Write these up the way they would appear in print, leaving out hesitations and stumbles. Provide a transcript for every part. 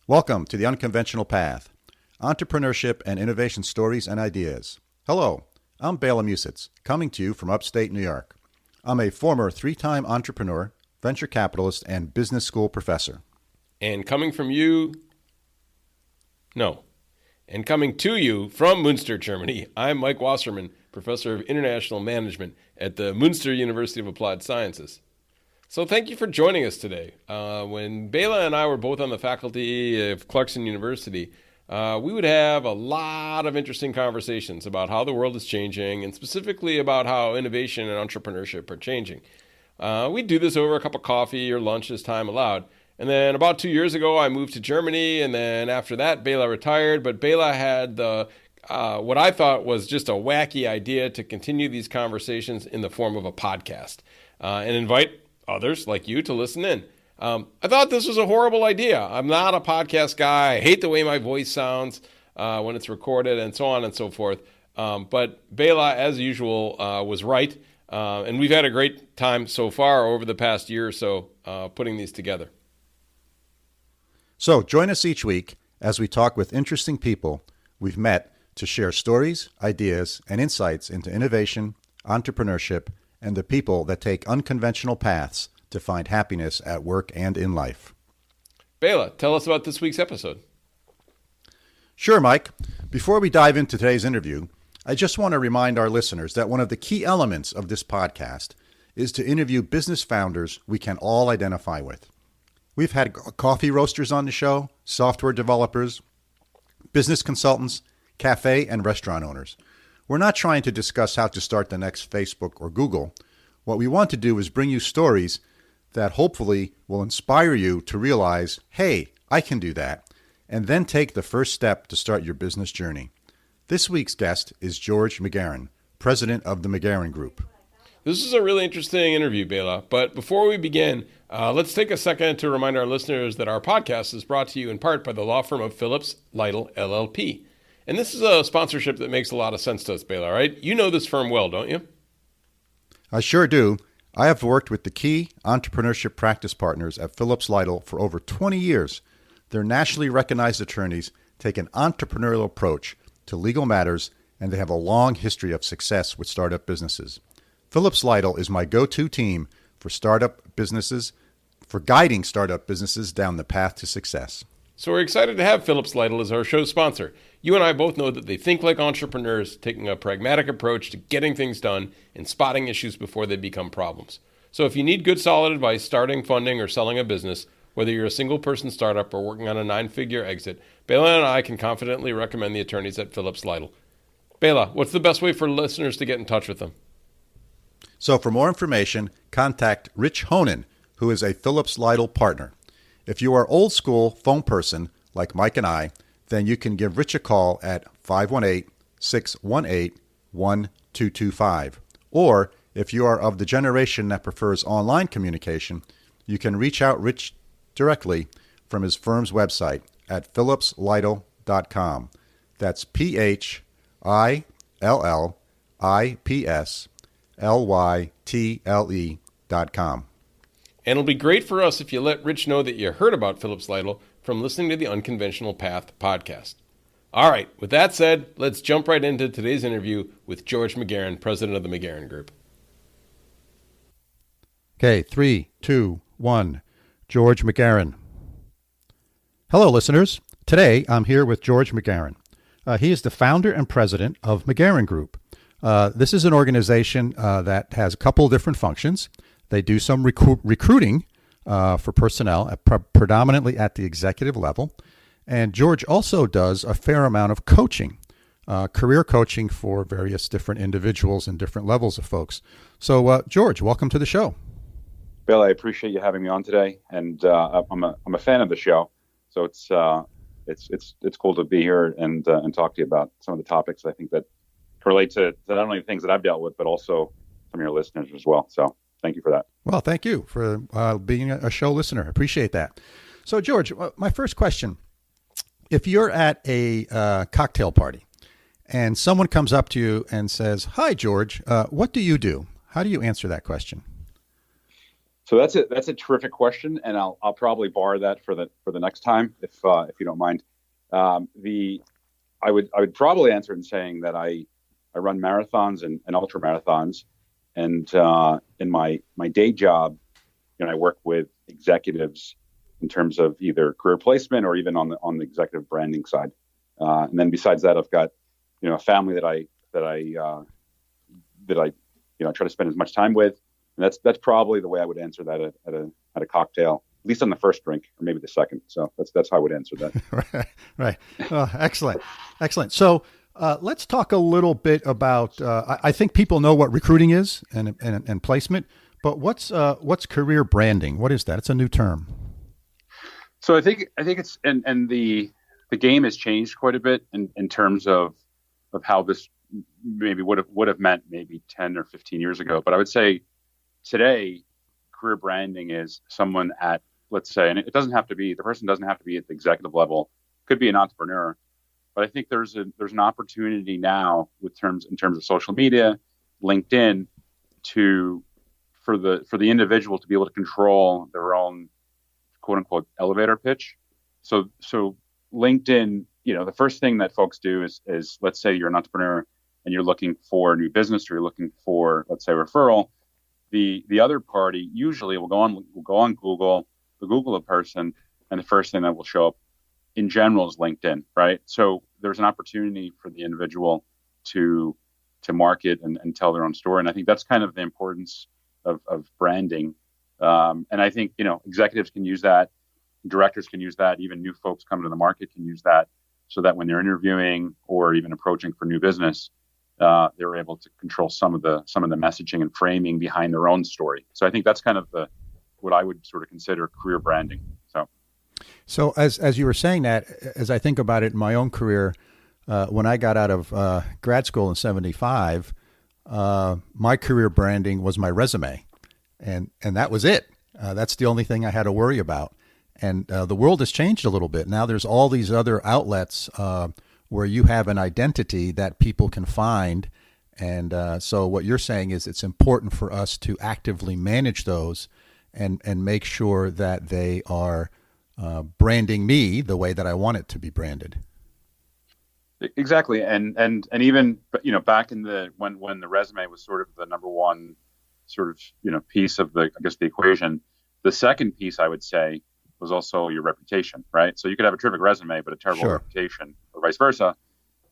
Welcome to The Unconventional Path, Entrepreneurship and Innovation Stories and Ideas. Hello, I'm Bela.and.mike, coming to you from upstate New York. I'm a former 3-time entrepreneur, venture capitalist, and business school professor. And coming to you from Münster, Germany, I'm Mike Wasserman, Professor of International Management at the Münster University of Applied Sciences. So thank you for joining us today. When Bela and I were both on the faculty of Clarkson University, we would have a lot of interesting conversations about how the world is changing and specifically about how innovation and entrepreneurship are changing. We'd do this over a cup of coffee or lunch as time allowed. And then about 2 years ago, I moved to Germany, and then after that, Bela retired. But Bela had what I thought was just a wacky idea to continue these conversations in the form of a podcast and invite others like you to listen in. I thought this was a horrible idea. I'm not a podcast guy. I hate the way my voice sounds when it's recorded and so on and so forth. But Bela, as usual, was right. And we've had a great time so far over the past year or so putting these together. So join us each week as we talk with interesting people we've met to share stories, ideas, and insights into innovation, entrepreneurship, and the people that take unconventional paths to find happiness at work and in life. Bela, tell us about this week's episode. Sure, Mike. Before we dive into today's interview, I just want to remind our listeners that one of the key elements of this podcast is to interview business founders we can all identify with. We've had coffee roasters on the show, software developers, business consultants, cafe and restaurant owners. We're not trying to discuss how to start the next Facebook or Google. What we want to do is bring you stories that hopefully will inspire you to realize, hey, I can do that, and then take the first step to start your business journey. This week's guest is Geroge McGehrin, President of the McGehrin Group. This is a really interesting interview, Bela. But before we begin, let's take a second to remind our listeners that our podcast is brought to you in part by the law firm of Phillips Lytle, LLP. And this is a sponsorship that makes a lot of sense to us, Bela, right? You know this firm well, don't you? I sure do. I have worked with the key entrepreneurship practice partners at Phillips Lytle for over 20 years. Their nationally recognized attorneys take an entrepreneurial approach to legal matters, and they have a long history of success with startup businesses. Phillips Lytle is my go-to team for guiding startup businesses down the path to success. So we're excited to have Phillips Lytle as our show sponsor. You and I both know that they think like entrepreneurs, taking a pragmatic approach to getting things done and spotting issues before they become problems. So if you need good, solid advice starting, funding, or selling a business, whether you're a single-person startup or working on a 9-figure exit, Bela and I can confidently recommend the attorneys at Phillips Lytle. Bela, what's the best way for listeners to get in touch with them? So for more information, contact Rich Honan, who is a Phillips Lytle partner. If you are old school phone person like Mike and I, then you can give Rich a call at 518-618-1225. Or if you are of the generation that prefers online communication, you can reach out Rich directly from his firm's website at phillipslytle.com. That's PHILLIPSLYTLE.com. And it'll be great for us if you let Rich know that you heard about Phillips Lytle from listening to the Unconventional Path podcast. All right, with that said, let's jump right into today's interview with Geroge McGehrin, President of the McGehrin Group. Okay, 3, 2, 1. Geroge McGehrin. Hello, listeners. Today, I'm here with Geroge McGehrin. He is the founder and president of McGehrin Group. This is an organization that has a couple of different functions. They do some recruiting for personnel, predominantly at the executive level. And Geroge also does a fair amount of coaching, career coaching for various different individuals and different levels of folks. So, Geroge, welcome to the show. Bill, I appreciate you having me on today, and I'm a fan of the show. So it's cool to be here and talk to you about some of the topics I think that relate to not only the things that I've dealt with, but also some of your listeners as well. So thank you for that. Well, thank you for being a show listener. I appreciate that. So, Geroge, my first question, if you're at a cocktail party and someone comes up to you and says, "Hi, Geroge, what do you do?" How do you answer that question? So that's a terrific question, and I'll probably bar that for the next time if you don't mind. The I would probably answer in saying that I run marathons and ultra marathons, and in my day job, I work with executives in terms of either career placement or even on the executive branding side. And then besides that, I've got a family that I try to spend as much time with, and that's probably the way I would answer that at a cocktail, at least on the first drink or maybe the second. So that's how I would answer that. Right. Oh, excellent. So let's talk a little bit about. I think people know what recruiting is and placement, but what's career branding? What is that? It's a new term. So I think it's and the game has changed quite a bit in terms of how this maybe would have meant maybe 10 or 15 years ago. But I would say today, career branding is someone at, let's say, and the person doesn't have to be at the executive level, could be an entrepreneur. But I think there's an opportunity now in terms of social media, LinkedIn, for the individual to be able to control their own quote unquote elevator pitch. So LinkedIn, the first thing that folks do is let's say you're an entrepreneur and you're looking for a new business, or you're looking for, let's say, referral. The other party usually will go on Google, Google a person, and the first thing that will show up in general is LinkedIn, right? So there's an opportunity for the individual to market and tell their own story. And I think that's kind of the importance of branding. And I think, executives can use that, directors can use that, even new folks coming to the market can use that, so that when they're interviewing or even approaching for new business, they're able to control some of the messaging and framing behind their own story. So I think that's kind of what I would sort of consider career branding. So as you were saying that, as I think about it in my own career, when I got out of grad school in '75, my career branding was my resume, and that was it. That's the only thing I had to worry about. And the world has changed a little bit. Now there's all these other outlets where you have an identity that people can find. And so what you're saying is it's important for us to actively manage those and make sure that they are branding me the way that I want it to be branded. Exactly. And even, back in when the resume was sort of the number one sort of, piece of the equation, the second piece I would say was also your reputation, right? So you could have a terrific resume, but a terrible Sure. reputation, or vice versa.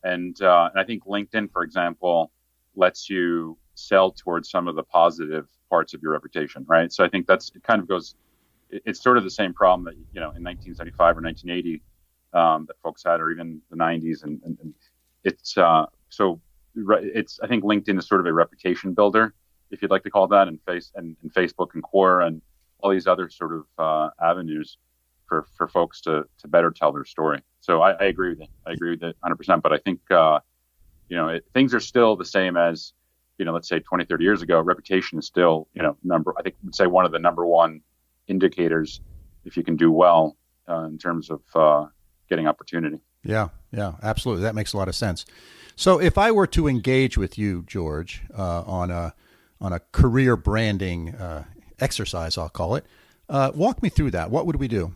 And I think LinkedIn, for example, lets you sell towards some of the positive parts of your reputation, right? So I think it's sort of the same problem that, in 1975 or 1980 that folks had, or even the 90s. And it's, I think LinkedIn is sort of a reputation builder, if you'd like to call it that, and Facebook and Quora and all these other sort of avenues for folks to better tell their story. So I agree with you. I agree with it 100%. But I think, things are still the same as, let's say 20, 30 years ago. Reputation is still, I think would say one of the number one indicators if you can do well in terms of getting opportunity. Yeah, absolutely. That makes a lot of sense. So if I were to engage with you, George, on a career branding exercise, I'll call it, walk me through that. What would we do?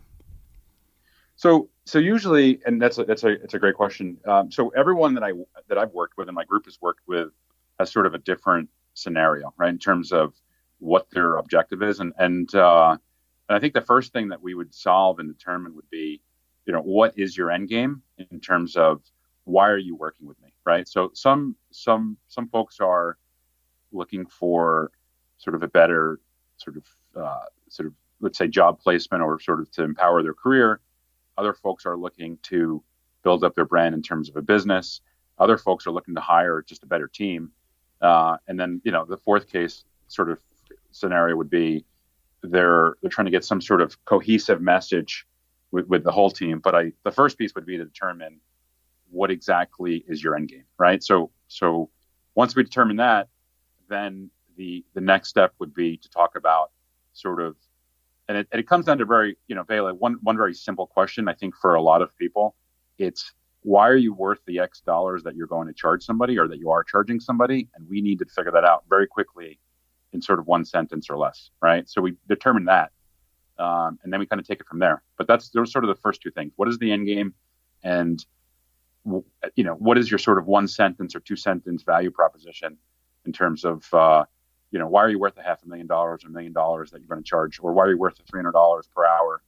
So usually, and it's a great question. So everyone that I've worked with and my group has worked with has sort of a different scenario, right, in terms of what their objective is, and I think the first thing that we would solve and determine would be, what is your end game in terms of why are you working with me, right? So some folks are looking for sort of a better sort of let's say job placement, or sort of to empower their career. Other folks are looking to build up their brand in terms of a business. Other folks are looking to hire just a better team. And then, the fourth case sort of scenario would be they're trying to get some sort of cohesive message with the whole team. But the first piece would be to determine what exactly is your end game, right? So once we determine that, then the next step would be to talk about sort of, and it comes down to very, Bela, one very simple question. I think for a lot of people, it's why are you worth the X dollars that you're going to charge somebody, or that you are charging somebody? And we need to figure that out very quickly in sort of one sentence or less, right? So we determine that, and then we kind of take it from there. But those sort of the first two things. What is the end game, and what is your sort of one sentence or two sentence value proposition in terms of why are you worth $500,000 or $1 million that you're going to charge, or why are you worth the $300 per hour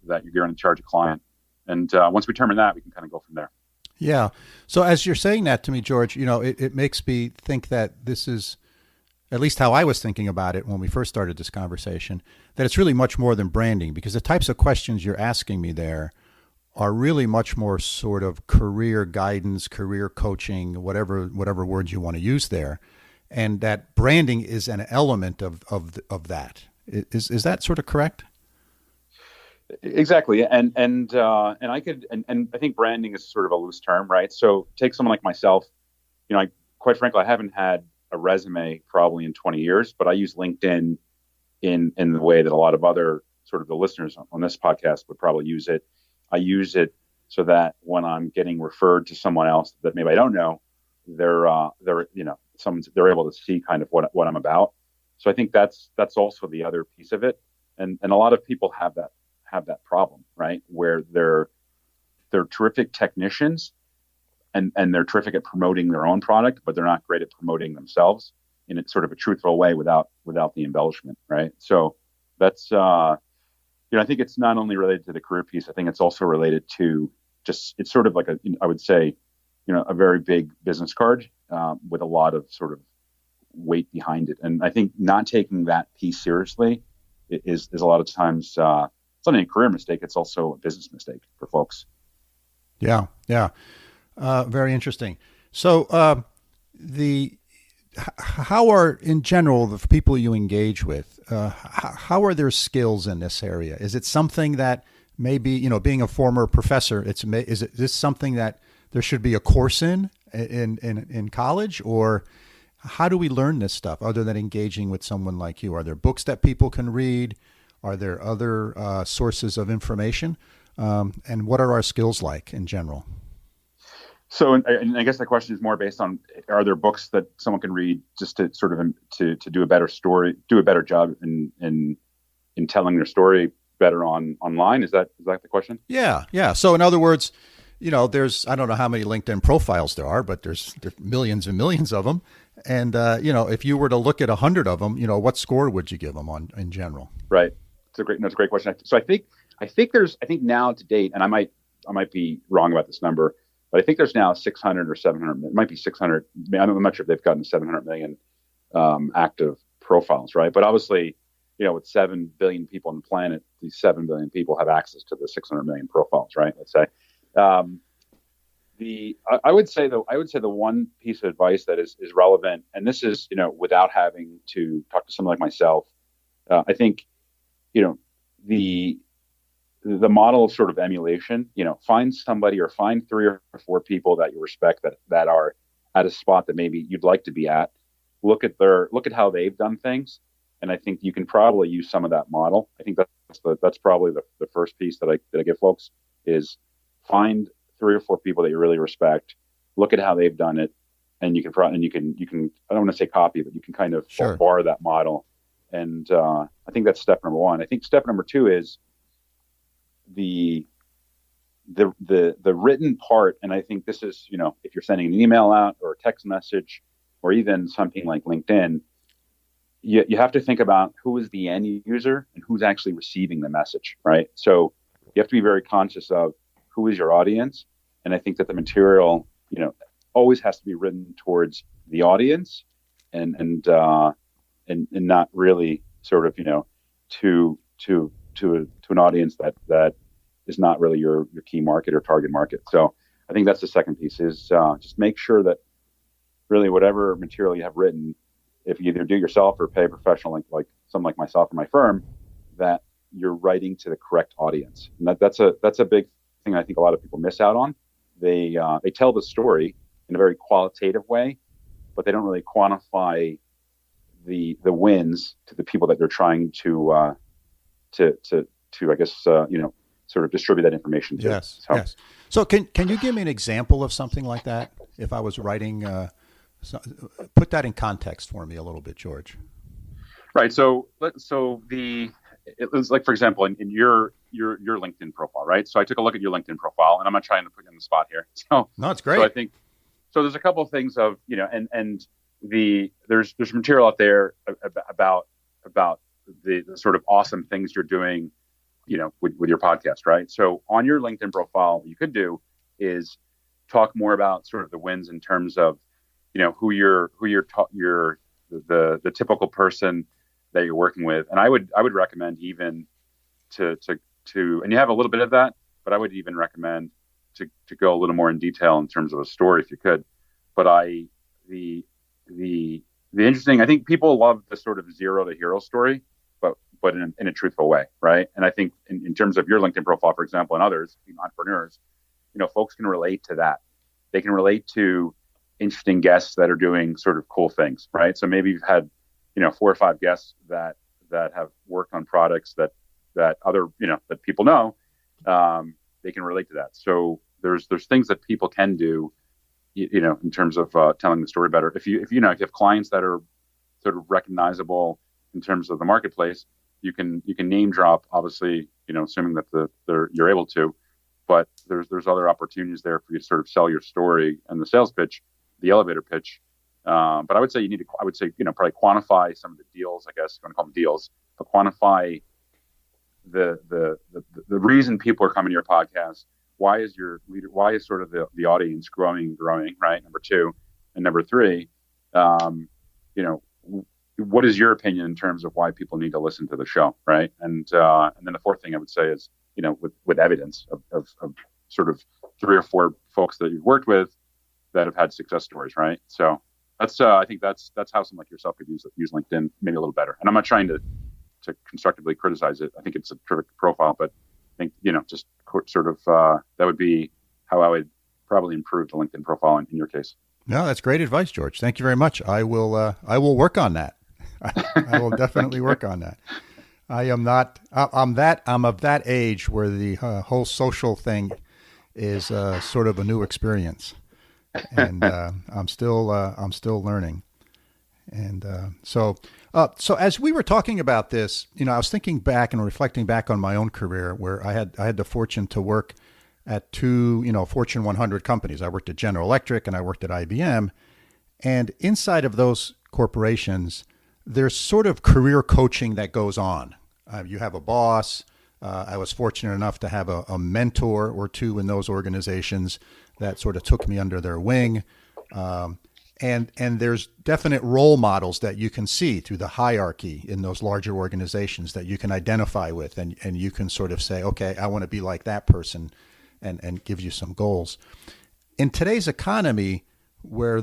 that you're going to charge a client? And once we determine that, we can kind of go from there. Yeah. So as you're saying that to me, George, it makes me think that this is at least how I was thinking about it when we first started this conversation, that it's really much more than branding, because the types of questions you're asking me there are really much more sort of career guidance, career coaching, whatever words you want to use there. And that branding is an element of that. Is that sort of correct? Exactly, and I think branding is sort of a loose term, right? So take someone like myself. Quite frankly, I haven't had a resume probably in 20 years, but I use LinkedIn in the way that a lot of other sort of the listeners on this podcast would probably use it. I use it so that when I'm getting referred to someone else that maybe I don't know, they're able to see kind of what I'm about. So I think that's also the other piece of it, and a lot of people have that problem, right? Where they're terrific technicians and they're terrific at promoting their own product, but they're not great at promoting themselves in a sort of a truthful way without the embellishment, right? So that's I think it's not only related to the career piece. I think it's also related to it's sort of like I would say, a very big business card with a lot of sort of weight behind it. And I think not taking that piece seriously is a lot of times it's not a career mistake. It's also a business mistake for folks. Yeah. Very interesting. So how are, in general, the people you engage with, how are their skills in this area? Is it something that maybe, being a former professor, is this something that there should be a course in college, or how do we learn this stuff other than engaging with someone like you? Are there books that people can read? Are there other sources of information? And what are our skills like in general? So, and I guess the question is more based on, are there books that someone can read just to sort of to do a better story, do a better job in telling their story better online? Is that the question? Yeah. So in other words, there's, I don't know how many LinkedIn profiles there are, but there's millions and millions of them. And, if you were to look at 100 of them, what score would you give them in general? Right. It's a great question. So I think now to date, and I might be wrong about this number, but I think there's now 600 or 700. It might be 600. I'm not sure if they've gotten to 700 million active profiles, right? But obviously, with 7 billion people on the planet, these 7 billion people have access to the 600 million profiles, right? Let's say. I would say the one piece of advice that is relevant, and this is without having to talk to someone like myself, I think the model of sort of emulation, find somebody or find 3 or 4 people that you respect that are at a spot that maybe you'd like to be at. Look at how they've done things, and I think you can probably use some of that model. I think that's probably the first piece that I give folks is find 3 or 4 people that you really respect. Look at how they've done it, and you can I don't want to say copy, but you can kind of borrow that model. And I think that's step number 1. I think step number 2 is the written part. And I think this is, if you're sending an email out or a text message or even something like LinkedIn, you have to think about who is the end user and who's actually receiving the message, right? So you have to be very conscious of who is your audience. And I think that the material, always has to be written towards the audience and not really sort of, to an audience that is not really your key market or target market. So I think that's the second piece is just make sure that really whatever material you have written, if you either do yourself or pay a professional like someone like myself or my firm, that you're writing to the correct audience. And that's a big thing I think a lot of people miss out on. They tell the story in a very qualitative way, but they don't really quantify the wins to the people that they're trying to I guess sort of distribute that information to. Yes. So can you give me an example of something like that? If I was writing, put that in context for me a little bit, George. Right. It was like, for example, in your LinkedIn profile, right? So I took a look at your LinkedIn profile, and I'm not trying to put you on the spot here. No, it's So I great. think there's a couple of things of, and there's material out there about the sort of awesome things you're doing, with your podcast, right? So on your LinkedIn profile, what you could do is talk more about sort of the wins in terms of, you're the typical person that you're working with. And I would recommend even and you have a little bit of that, but I would even recommend to go a little more in detail in terms of a story if you could. But the interesting, I think people love the sort of zero to hero story, but in a truthful way, right? And I think in terms of your LinkedIn profile, for example, and others, entrepreneurs, folks can relate to that. They can relate to interesting guests that are doing sort of cool things, right? So maybe you've had, 4 or 5 guests that have worked on products that other, that people know. They can relate to that. So there's things that people can do, in terms of telling the story better. If you have clients that are sort of recognizable in terms of the marketplace, you can name drop, obviously, assuming that you're able to. But there's other opportunities there for you to sort of sell your story and the sales pitch, the elevator pitch. But I would say probably quantify some of the deals. I guess you want to call them deals, but quantify the reason people are coming to your podcast. Why is sort of the audience growing, right? Number 2, and number 3, what is your opinion in terms of why people need to listen to the show, right? And then the 4th thing I would say is, with evidence of sort of 3 or 4 folks that you've worked with that have had success stories, right? So that's I think that's how someone like yourself could use LinkedIn maybe a little better. And I'm not trying to constructively criticize it. I think it's a terrific profile, but I think, just sort of that would be how I would probably improve the LinkedIn profile in your case. No, that's great advice, George. Thank you very much. I will work on that. I will definitely work on that. I'm of that age where the whole social thing is sort of a new experience, and I'm still learning. And so as we were talking about this, I was thinking back and reflecting back on my own career, where I had the fortune to work at 2, Fortune 100 companies. I worked at General Electric and I worked at IBM, and inside of those corporations, there's sort of career coaching that goes on. You have a boss. I was fortunate enough to have a mentor or 2 in those organizations that sort of took me under their wing. And there's definite role models that you can see through the hierarchy in those larger organizations that you can identify with, and you can sort of say, okay, I want to be like that person, and give you some goals. In today's economy, where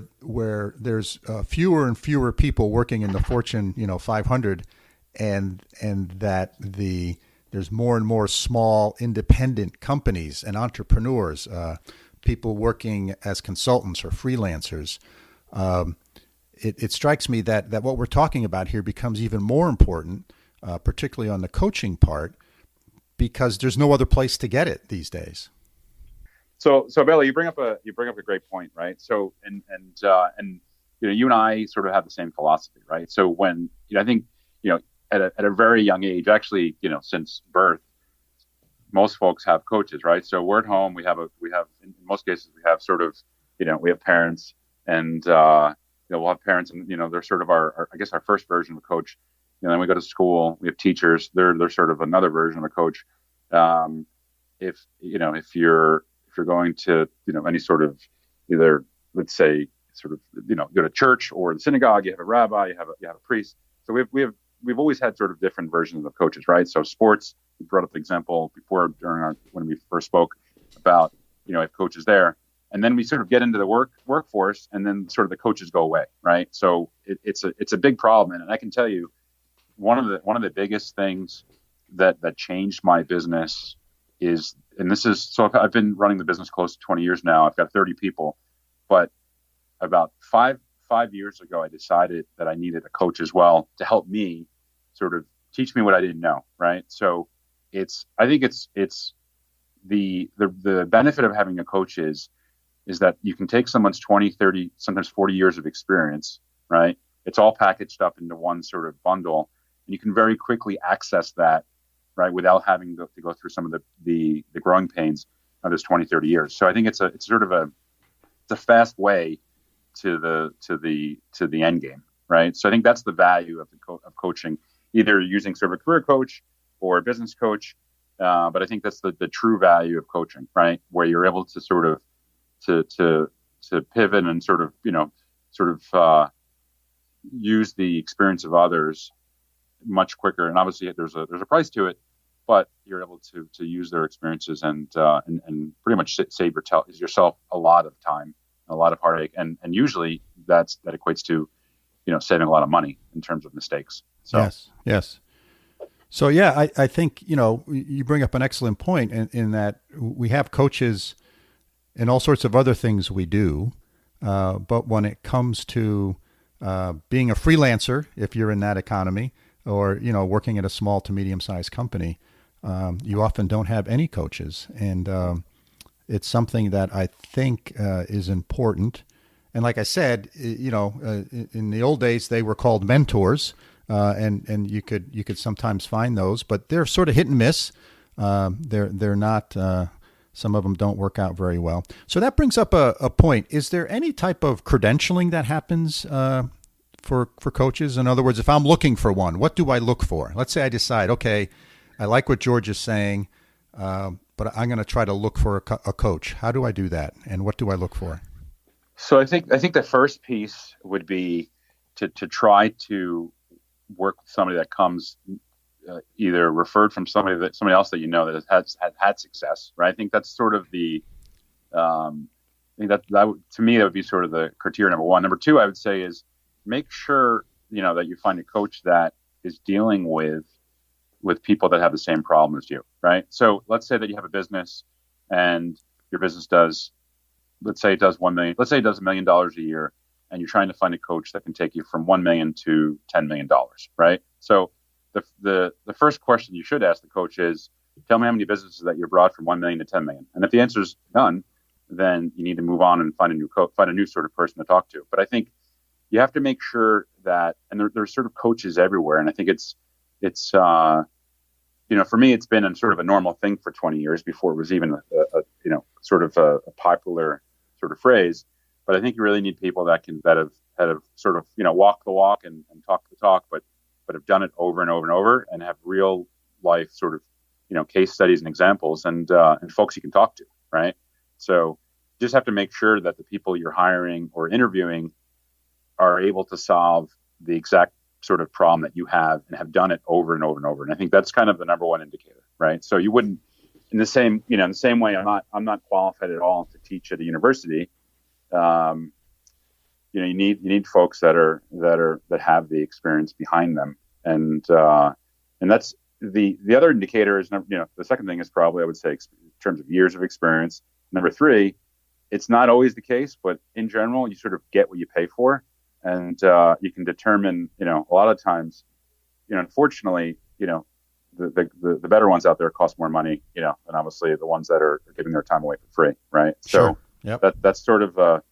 there's fewer and fewer people working in the Fortune 500, and that there's more and more small independent companies and entrepreneurs, people working as consultants or freelancers. It strikes me that what we're talking about here becomes even more important, particularly on the coaching part, because there's no other place to get it these days. So Bela, you bring up a great point, right? So and you and I sort of have the same philosophy, right? So when I think at a very young age, actually, since birth, most folks have coaches, right? So we're at home. We have in most cases we have sort of we have parents, and we'll have parents, and they're sort of our I guess our first version of a coach. Then we go to school. We have teachers. They're sort of another version of a coach. If you're going to any sort of either, let's say, sort of go to church or the synagogue, you have a rabbi, you have a priest. So we've always had sort of different versions of coaches, right? So sports, we brought up the example before when we first spoke about if coaches there, and then we sort of get into the workforce, and then sort of the coaches go away, right? So it's a big problem, and I can tell you one of the biggest things that changed my business is, and this is, so I've been running the business close to 20 years now. I've got 30 people, but about five years ago, I decided that I needed a coach as well to help me sort of teach me what I didn't know. Right. So I think it's the benefit of having a coach is that you can take someone's 20, 30, sometimes 40 years of experience, right? It's all packaged up into one sort of bundle, and you can very quickly access that, right, without having to go through some of the growing pains of this 20, 30 years. So I think it's sort of it's a fast way to the end game, right? So I think that's the value of of coaching, either using sort of a career coach or a business coach. But I think that's the true value of coaching, right? Where you're able to sort of to pivot and sort of use the experience of others much quicker. And obviously there's a price to it, but you're able to use their experiences and pretty much save yourself a lot of time, a lot of heartache, and usually that equates to saving a lot of money in terms of mistakes. So. Yes. So yeah, I think you bring up an excellent point in that we have coaches and all sorts of other things we do, but when it comes to being a freelancer, if you're in that economy, or working at a small to medium-sized company, you often don't have any coaches, and it's something that I think is important. And like I said, in the old days they were called mentors, and you could sometimes find those, but they're sort of hit and miss. They're not. Some of them don't work out very well. So that brings up a point. Is there any type of credentialing that happens for coaches? In other words, if I'm looking for one, what do I look for? Let's say I decide, okay, I like what George is saying, but I'm going to try to look for a coach. How do I do that, and what do I look for? So I think the first piece would be to try to work with somebody that comes either referred from somebody else that that has had success, right? I think that's sort of I think that to me that would be sort of the criteria number one. Number two, I would say, is make sure that you find a coach that is dealing with people that have the same problem as you, right? So let's say that you have a business and your business does, let's say it does $1 million a year, and you're trying to find a coach that can take you from $1 million to $10 million, right? So the first question you should ask the coach is, tell me how many businesses that you brought from 1 million to 10 million. And if the answer is none, then you need to move on and find a new sort of person to talk to. But I think you have to make sure that, and there's sort of coaches everywhere. And I think it's for me, it's been sort of a normal thing for 20 years before it was even a popular sort of phrase. But I think you really need people that have sort of walk the walk and talk the talk, but have done it over and over and over, and have real life sort of case studies and examples and folks you can talk to, right? So you just have to make sure that the people you're hiring or interviewing are able to solve the exact sort of problem that you have and have done it over and over and over. And I think that's kind of the number one indicator, right? So you wouldn't, in the same way, I'm not qualified at all to teach at a university. You need folks that have the experience behind them, and that's the other indicator is the second thing is probably, I would say, in terms of years of experience. Number three, it's not always the case, but in general, you sort of get what you pay for, and you can determine a lot of times, unfortunately, the better ones out there cost more money, and obviously the ones that are giving their time away for free, right? Sure. So yep. That's sort of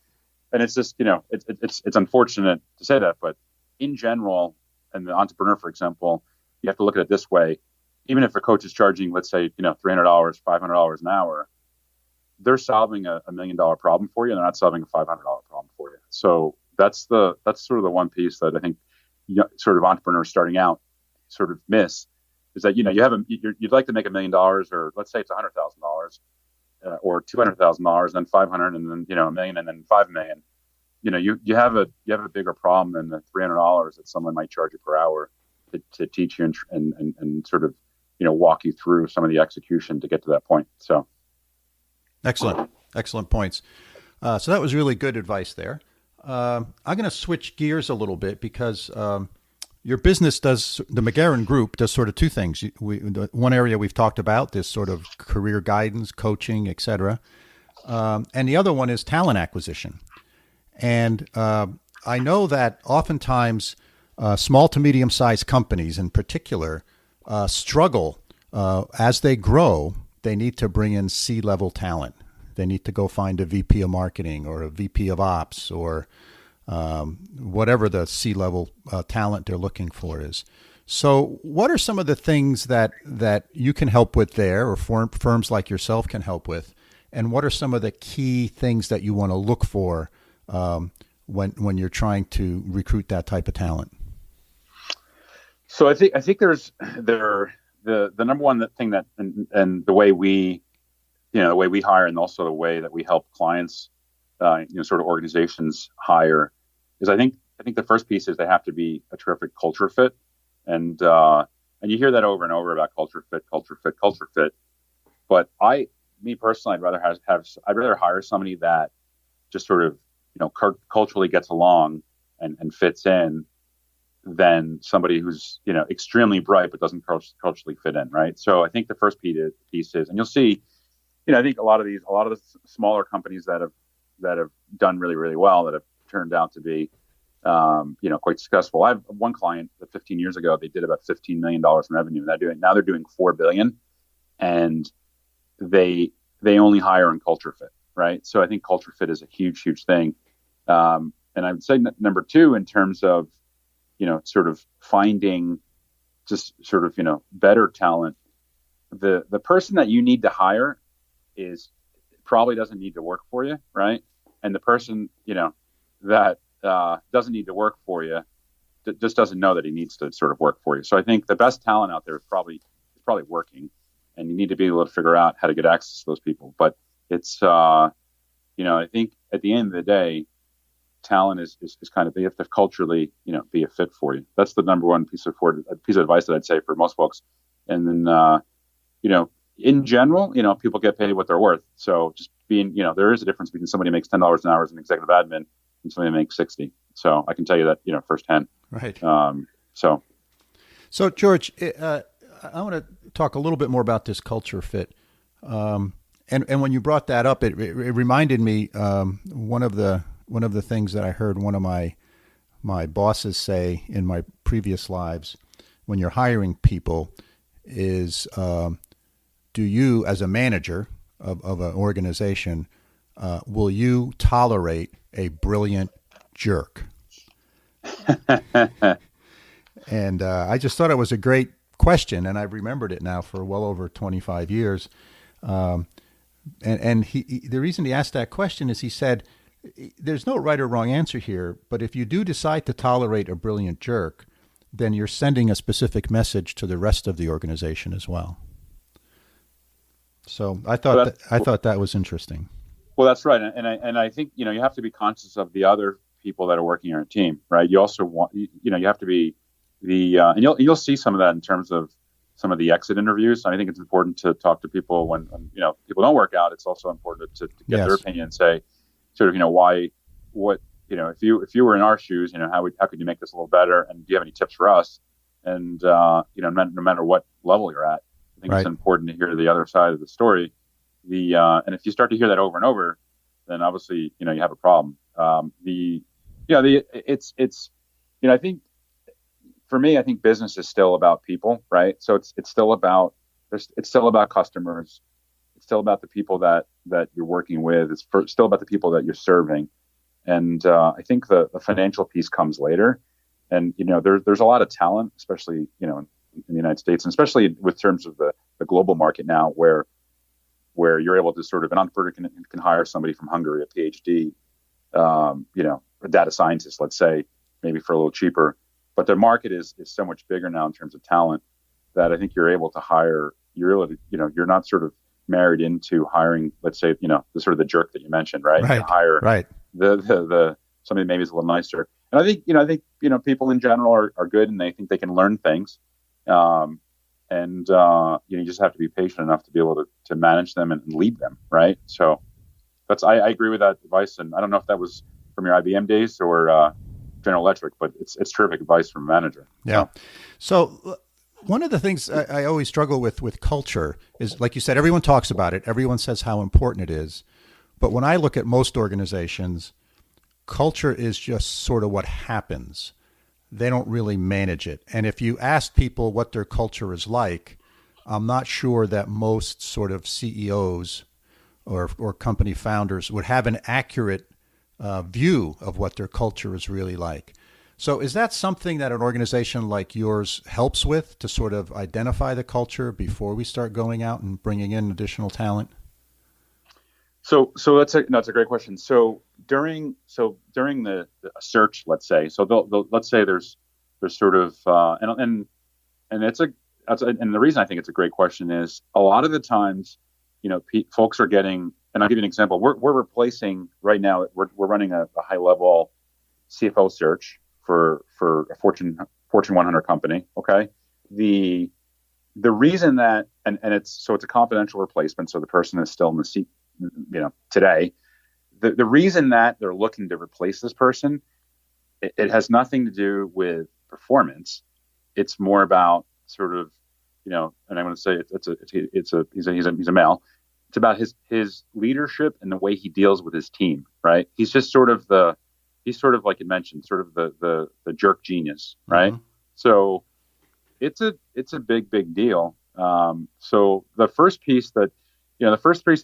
and it's just it's unfortunate to say that, but in general, and the entrepreneur, for example, you have to look at it this way: even if a coach is charging, let's say, $300, $500 an hour, they're solving a $1 million problem for you, and they're not solving a $500 problem for you. So that's sort of the one piece that I think sort of entrepreneurs starting out sort of miss, is that you'd like to make $1 million, or let's say it's $100,000. Or $200,000, then 500, and then $1 million, and then 5 million. You have a bigger problem than the $300 that someone might charge you per hour to teach you and sort of walk you through some of the execution to get to that point. So, excellent points. So that was really good advice there. I'm going to switch gears a little bit because your business the McGehrin Group does sort of two things. One area we've talked about, this sort of career guidance, coaching, et cetera. And the other one is talent acquisition. And I know that oftentimes small to medium-sized companies in particular struggle as they grow. They need to bring in C-level talent. They need to go find a VP of marketing or a VP of ops or whatever the C-level talent they're looking for is. So what are some of the things that you can help with there, or firms like yourself can help with? And what are some of the key things that you want to look for when you're trying to recruit that type of talent? So I think there's the number one thing that and the way we hire, and also the way that we help clients, sort of organizations hire, is I think the first piece is they have to be a terrific culture fit, and you hear that over and over about culture fit. But me personally, I'd rather hire somebody that just sort of culturally gets along and fits in, than somebody who's extremely bright but doesn't culturally fit in, right? So I think the first piece is, and you'll see, I think a lot of the smaller companies that have done really, really well, that have turned out to be quite successful. I have one client that 15 years ago, they did about $15 million in revenue. Now they're doing $4 billion, and they only hire on culture fit, right? So I think culture fit is a huge, huge thing. And I would say number two, in terms of sort of finding just sort of better talent, the person that you need to hire is probably doesn't need to work for you, right? And the person that doesn't need to work for you just doesn't know that he needs to sort of work for you. So I think the best talent out there is probably working, and you need to be able to figure out how to get access to those people. But it's I think at the end of the day, talent is kind of, you have to culturally be a fit for you. That's the number one piece of advice that I'd say for most folks. And then in general, people get paid what they're worth. So just being, there is a difference between somebody who makes $10 an hour as an executive admin and somebody who makes 60. So I can tell you that firsthand. Right. So George, I want to talk a little bit more about this culture fit. And when you brought that up, it reminded me one of the things that I heard one of my bosses say in my previous lives when you're hiring people is, do you, as a manager of an organization, will you tolerate a brilliant jerk? And I just thought it was a great question, and I've remembered it now for well over 25 years. And the reason he asked that question is he said, there's no right or wrong answer here, but if you do decide to tolerate a brilliant jerk, then you're sending a specific message to the rest of the organization as well. So I thought that was interesting. Well, that's right, and I think you have to be conscious of the other people that are working on your team, right? You also want you have to be and you'll see some of that in terms of some of the exit interviews. I think it's important to talk to people when people don't work out. It's also important to get their opinion and say, sort of, why, what, if you were in our shoes, how could you make this a little better? And do you have any tips for us? And, no matter what level you're at, I think it's important to hear the other side of the story. And if you start to hear that over and over, then obviously, you have a problem. I think for me, I think business is still about people, right? So it's still about customers. It's still about the people that you're working with. It's still about the people that you're serving. And I think the financial piece comes later. And, there's a lot of talent, especially, in the United States, and especially with terms of the global market now, where you're able to sort of, an entrepreneur can hire somebody from Hungary, a PhD, a data scientist, let's say, maybe for a little cheaper. But the market is so much bigger now in terms of talent that I think you're able to hire, you're not sort of married into hiring, let's say, the sort of the jerk that you mentioned, right? You hire the somebody maybe is a little nicer. And I think people in general are good, and they think they can learn things. You just have to be patient enough to be able to manage them and lead them, right? So I agree with that advice, and I don't know if that was from your IBM days or General Electric, but it's terrific advice from a manager. Yeah. So one of the things I always struggle with culture is, like you said, everyone talks about it. Everyone says how important it is. But when I look at most organizations, culture is just sort of what happens. They don't really manage it. And if you ask people what their culture is like, I'm not sure that most sort of CEOs or company founders would have an accurate view of what their culture is really like. So is that something that an organization like yours helps with to sort of identify the culture before we start going out and bringing in additional talent? So that's a great question. So during the search, let's say, let's say there's sort of and and the reason I think it's a great question is a lot of the times, folks are getting, and I'll give you an example. We're replacing right now. We're running a high level CFO search for a Fortune 100 company. Okay, the reason that and it's a confidential replacement, so the person is still in the seat, today. The reason that they're looking to replace this person, it has nothing to do with performance. It's more about sort of, and I'm going to say he's a male. It's about his leadership and the way he deals with his team, right? He's just he's sort of like you mentioned, sort of the jerk genius, right? Mm-hmm. So it's a big deal. So the first piece that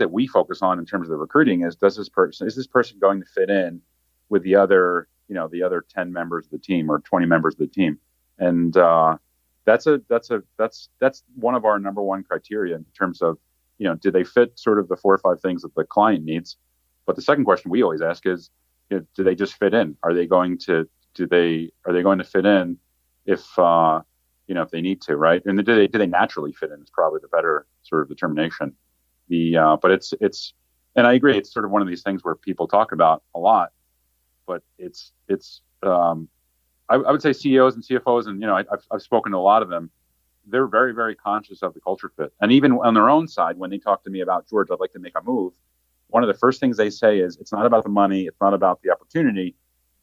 we focus on in terms of the recruiting is this person going to fit in with the other 10 members of the team or 20 members of the team, and that's one of our number one criteria in terms of do they fit sort of the 4 or 5 things that the client needs. But the second question we always ask is, do they just fit in? Are they going to fit in if if they need to, right? And do they naturally fit in is probably the better sort of determination. But it's and I agree, it's sort of one of these things where people talk about a lot, but I would say CEOs and CFOs, and I've spoken to a lot of them. They're very, very conscious of the culture fit, and even on their own side, when they talk to me about, George, I'd like to make a move, one of the first things they say is, it's not about the money, it's not about the opportunity.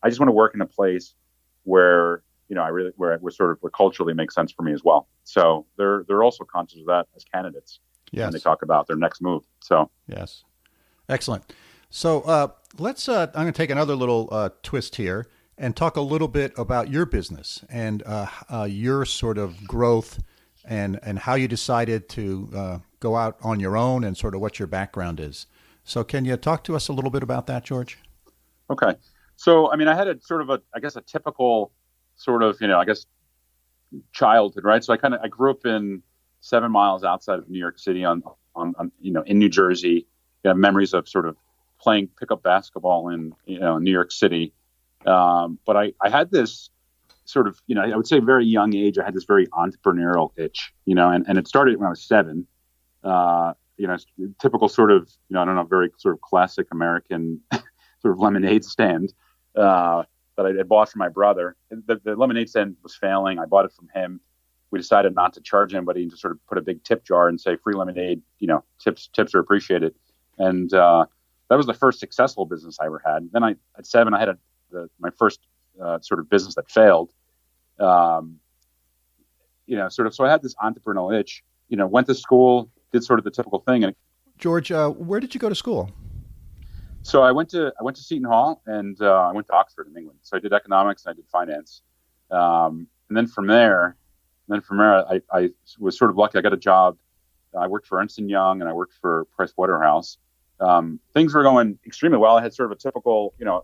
I just want to work in a place where where culturally makes sense for me as well. So they're also conscious of that as candidates. Yes. When they talk about their next move. So yes, excellent. So let's. I'm going to take another little twist here and talk a little bit about your business and your sort of growth and how you decided to go out on your own and sort of what your background is. So can you talk to us a little bit about that, George? Okay. So I mean, I had a typical sort of childhood, right? So I grew up in 7 miles outside of New York City on in New Jersey. Memories of sort of playing pickup basketball in New York City. But I had this sort of, I would say very young age, I had this very entrepreneurial itch, and it started when I was 7. Typical sort of, very sort of classic American sort of lemonade stand that I had bought from my brother. The lemonade stand was failing. I bought it from him. We decided not to charge anybody and to sort of put a big tip jar and say free lemonade, tips are appreciated. And that was the first successful business I ever had. Then at 7, I had my first sort of business that failed. So I had this entrepreneurial itch, went to school, did sort of the typical thing. And George, where did you go to school? So I went to Seton Hall, and I went to Oxford in England. So I did economics and I did finance. And then from there, I was sort of lucky. I got a job. I worked for Ernst & Young and I worked for Price Waterhouse. Things were going extremely well. I had sort of a typical, I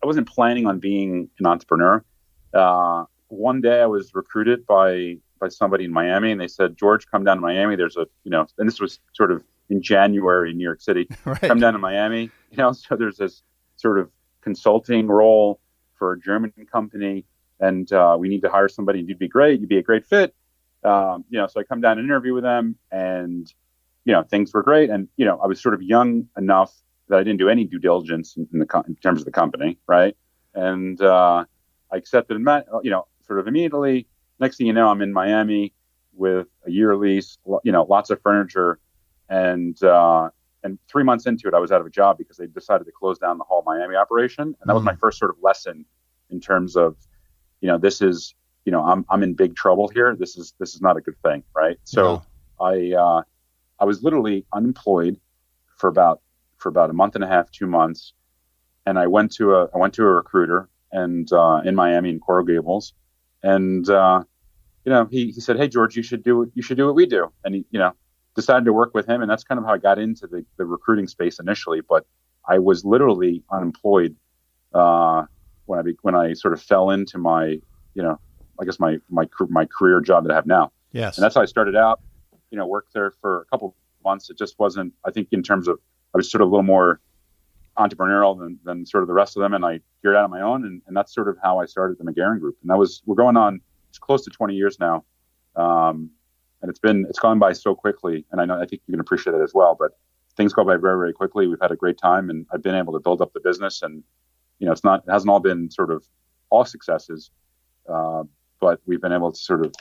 wasn't planning on being an entrepreneur. One day I was recruited by somebody in Miami, and they said, George, come down to Miami. There's and this was sort of in January in New York City. Right. Come down to Miami, so there's this sort of consulting role for a German company. And we need to hire somebody, and you'd be a great fit. So I come down and interview with them, and, things were great. And, I was sort of young enough that I didn't do any due diligence in terms of the company. Right. And I accepted, sort of immediately. Next thing you know, I'm in Miami with a year lease, lots of furniture. And 3 months into it, I was out of a job because they decided to close down the whole Miami operation. And that was my first sort of lesson in terms of, this is, I'm in big trouble here. This is not a good thing, right? So yeah. I was literally unemployed for about a month and a half, 2 months, and I went to a recruiter and in Miami in Coral Gables, and he said, "Hey George, you should do what we do," and he decided to work with him, and that's kind of how I got into the recruiting space initially. But I was literally unemployed. when I sort of fell into my, I guess my career job that I have now. Yes. And that's how I started out, worked there for a couple of months. It just wasn't, I think in terms of, I was sort of a little more entrepreneurial than sort of the rest of them. And I figured out on my own. And that's sort of how I started the McGehrin Group. And we're going on, it's close to 20 years now. And it's gone by so quickly. And I think you can appreciate it as well, but things go by very, very quickly. We've had a great time, and I've been able to build up the business, and, it hasn't all been sort of all successes. But we've been able to sort of,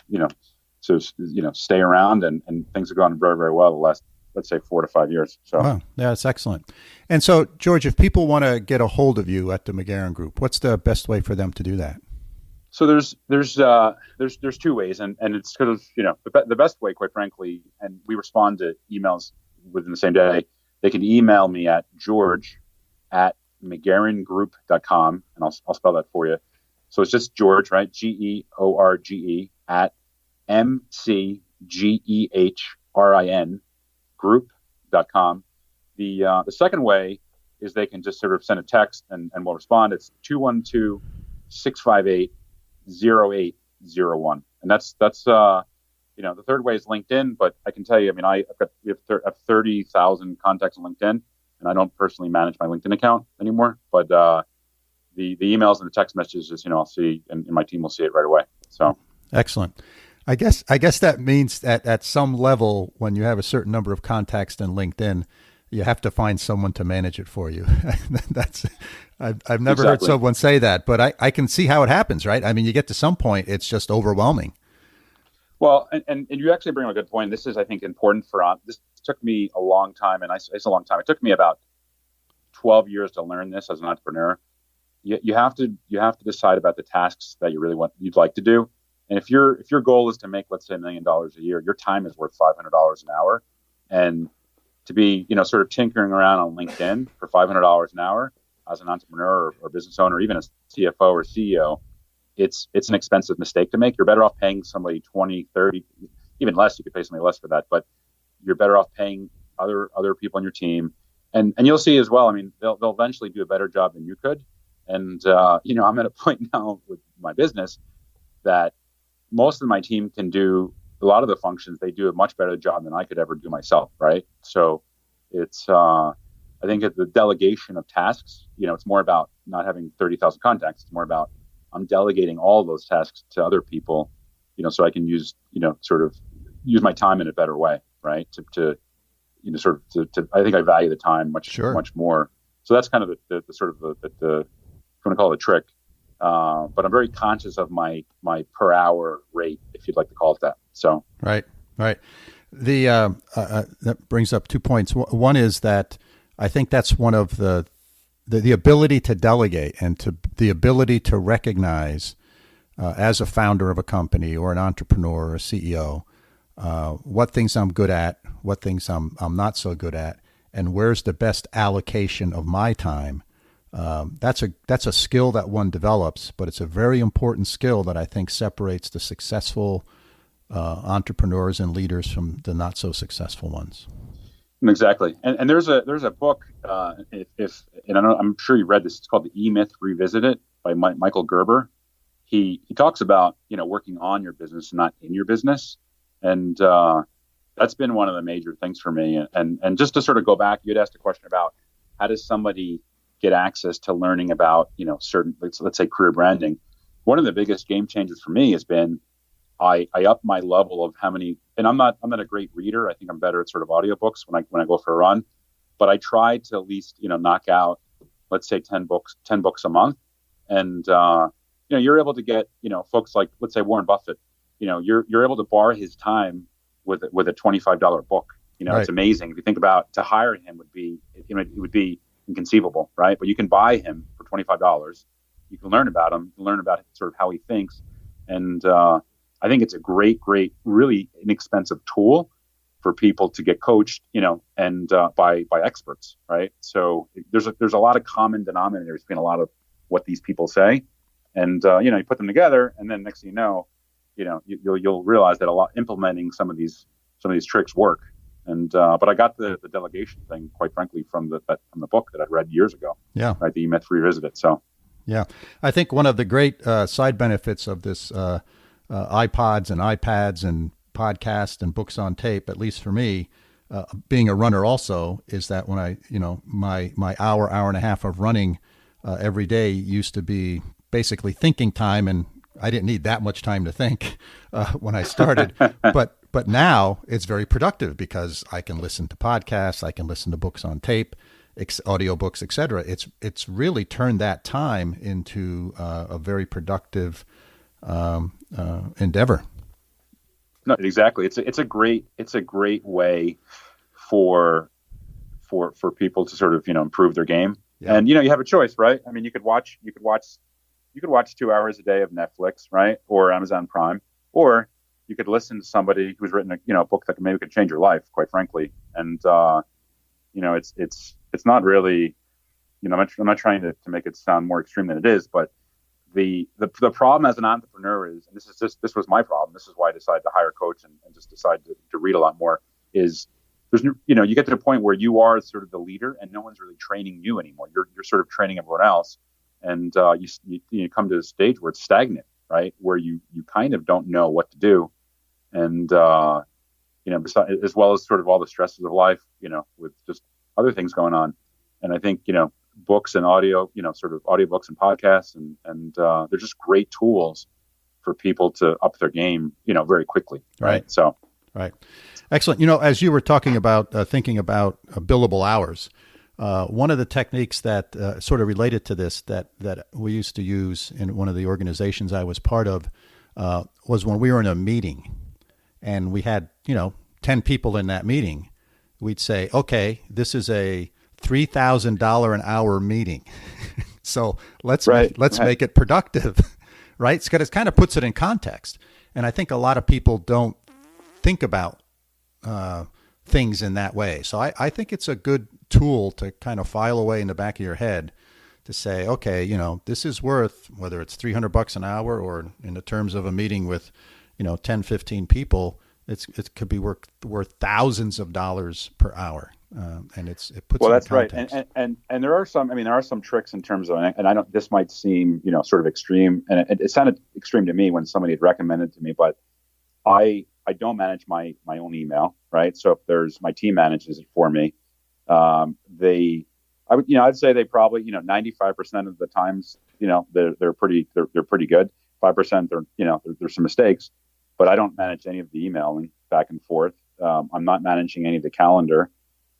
stay around, and things have gone very, very well the last, let's say, 4 to 5 years. So, wow, yeah, that's excellent. And so, George, if people want to get a hold of you at the McGehrin Group, what's the best way for them to do that? So there's two ways, and it's sort of, the best way, quite frankly, and we respond to emails within the same day. They can email me at george@mcgehringroup.com, and I'll spell that for you. So it's just George, right? GEORGE at MCGEHRIN group.com. The second way is they can just sort of send a text and we'll respond. It's 212-658-0801. And that's the third way is LinkedIn, but I can tell you, we have 30,000 contacts on LinkedIn, and I don't personally manage my LinkedIn account anymore, but the emails and the text messages, I'll see, and my team will see it right away. So excellent. I guess that means that at some level, when you have a certain number of contacts in LinkedIn, you have to find someone to manage it for you. I've never heard someone say that, but I can see how it happens, right? I mean, you get to some point, it's just overwhelming. Well, and you actually bring up a good point. This is, I think, important this took me a long time, and it's a long time. It took me about 12 years to learn this as an entrepreneur. You have to decide about the tasks that you'd like to do. And if your goal is to make, let's say, $1 million a year, your time is worth $500 an hour. And to be, sort of tinkering around on LinkedIn for $500 an hour as an entrepreneur or business owner, or even a CFO or CEO, it's an expensive mistake to make. You're better off paying somebody 20, 30, even less. You could pay somebody less for that, but you're better off paying other people on your team. And you'll see as well, they'll eventually do a better job than you could. And, I'm at a point now with my business that most of my team can do a lot of the functions. They do a much better job than I could ever do myself. Right. So it's, I think the delegation of tasks, it's more about not having 30,000 contacts. It's more about I'm delegating all those tasks to other people, so I can use my time in a better way. Right. To I think I value the time much more. So that's kind of the sort of the if you want to call it a trick. But I'm very conscious of my per hour rate, if you'd like to call it that. So right. That brings up 2 points. One is that I think that's one of the ability to delegate and the ability to recognize as a founder of a company or an entrepreneur or a CEO what things I'm good at, what things I'm not so good at, and where's the best allocation of my time. That's a skill that one develops, but it's a very important skill that I think separates the successful entrepreneurs and leaders from the not so successful ones. Exactly, and there's a book. I'm sure you read this. It's called The E-Myth Revisited by Michael Gerber. He talks about working on your business, not in your business, and that's been one of the major things for me. And just to sort of go back, you'd asked a question about how does somebody get access to learning about, certain, let's say, career branding. One of the biggest game changers for me has been I up my level of how many, and I'm not a great reader. I think I'm better at sort of audiobooks when I go for a run, but I try to at least, knock out, let's say 10 books a month. And, you're able to get, folks like, let's say Warren Buffett, you're able to borrow his time with a $25 book. Right. It's amazing. If you think about, to hire him would be inconceivable, right? But you can buy him for $25. You can learn about him, learn about sort of how he thinks. And I think it's a great, really inexpensive tool for people to get coached, and by experts, right? So there's a lot of common denominators between a lot of what these people say, and you put them together, and then next thing you'll realize that implementing some of these tricks work. And but I got the delegation thing, quite frankly, from the book that I read years ago. Yeah. Right. The E-Myth Revisited. So. Yeah. I think one of the great side benefits of this iPods and iPads and podcasts and books on tape, at least for me, being a runner also, is that when I, my hour and a half of running every day used to be basically thinking time, and I didn't need that much time to think when I started. But now it's very productive because I can listen to podcasts, I can listen to books on tape, audiobooks, etc. It's really turned that time into a very productive endeavor. No, exactly. It's a great way for people to sort of improve their game. Yeah. And you have a choice, right? I mean, you could watch 2 hours a day of Netflix, right, or Amazon Prime, or you could listen to somebody who's written a book that maybe could change your life, quite frankly. And it's not really, I'm not trying to make it sound more extreme than it is, but the problem as an entrepreneur is, and this was my problem. This is why I decided to hire a coach and just decide to read a lot more. Is there's you get to the point where you are sort of the leader and no one's really training you anymore. You're sort of training everyone else, and you come to a stage where it's stagnant, right? Where you kind of don't know what to do, and as well as sort of all the stresses of life, with just other things going on. And I think books and audio, sort of audiobooks and podcasts, and they're just great tools for people to up their game, very quickly. Right. So. Right. Excellent. As you were talking about thinking about billable hours, one of the techniques that sort of related to this that we used to use in one of the organizations I was part of was when we were in a meeting and we had, 10 people in that meeting, we'd say, okay, this is a $3,000 an hour meeting. So let's make it productive, right? Because it kind of puts it in context. And I think a lot of people don't think about things in that way. So I think it's a good tool to kind of file away in the back of your head to say, okay, this is worth, whether it's $300 an hour or in the terms of a meeting with, 10, 15 people, it could be worth thousands of dollars per hour. And it puts well, it that's in context. Right. And there are some tricks in terms of, and I don't, this might seem, sort of extreme, and it sounded extreme to me when somebody had recommended to me, but I don't manage my own email, right? So if there's, my team manages it for me. I'd say they probably, 95% of the times, they're pretty good. 5% there's some mistakes, but I don't manage any of the emailing back and forth. I'm not managing any of the calendar.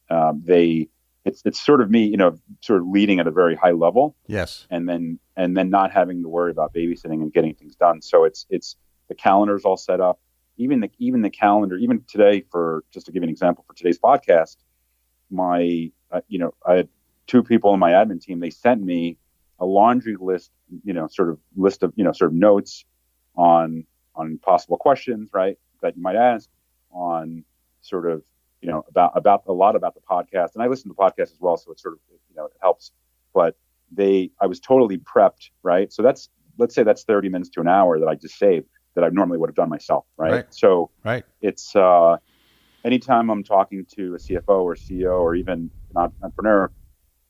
It's sort of me, sort of leading at a very high level. Yes. And then not having to worry about babysitting and getting things done. So it's the calendar's all set up. Even the calendar, even today, for just to give you an example for today's podcast, I had 2 people in my admin team. They sent me a laundry list, sort of list of, sort of notes on possible questions, right, that you might ask, on sort of, about a lot about the podcast. And I listen to podcasts as well, so it sort of, it helps. But I was totally prepped, right? So let's say that's 30 minutes to an hour that I just saved, that I normally would have done myself, right? So it's anytime I'm talking to a CFO or CEO or even an entrepreneur,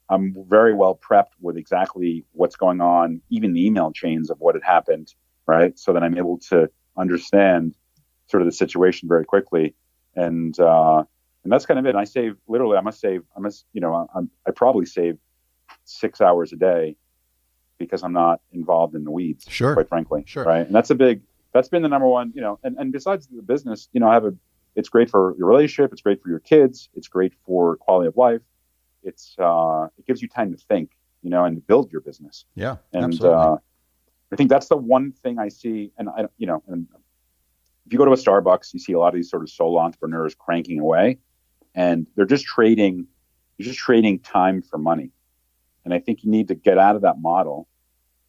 I'm very well prepped with exactly what's going on, even the email chains of what had happened, right? So that I'm able to understand sort of the situation very quickly, and that's kind of it. And I save literally, I probably save 6 hours a day because I'm not involved in the weeds, sure, quite frankly, sure, right? And that's been the number one, and besides the business, it's great for your relationship. It's great for your kids. It's great for quality of life. It gives you time to think, and to build your business. Yeah. And, absolutely. I think that's the one thing I see. And and if you go to a Starbucks, you see a lot of these sort of solo entrepreneurs cranking away, and they're just trading time for money. And I think you need to get out of that model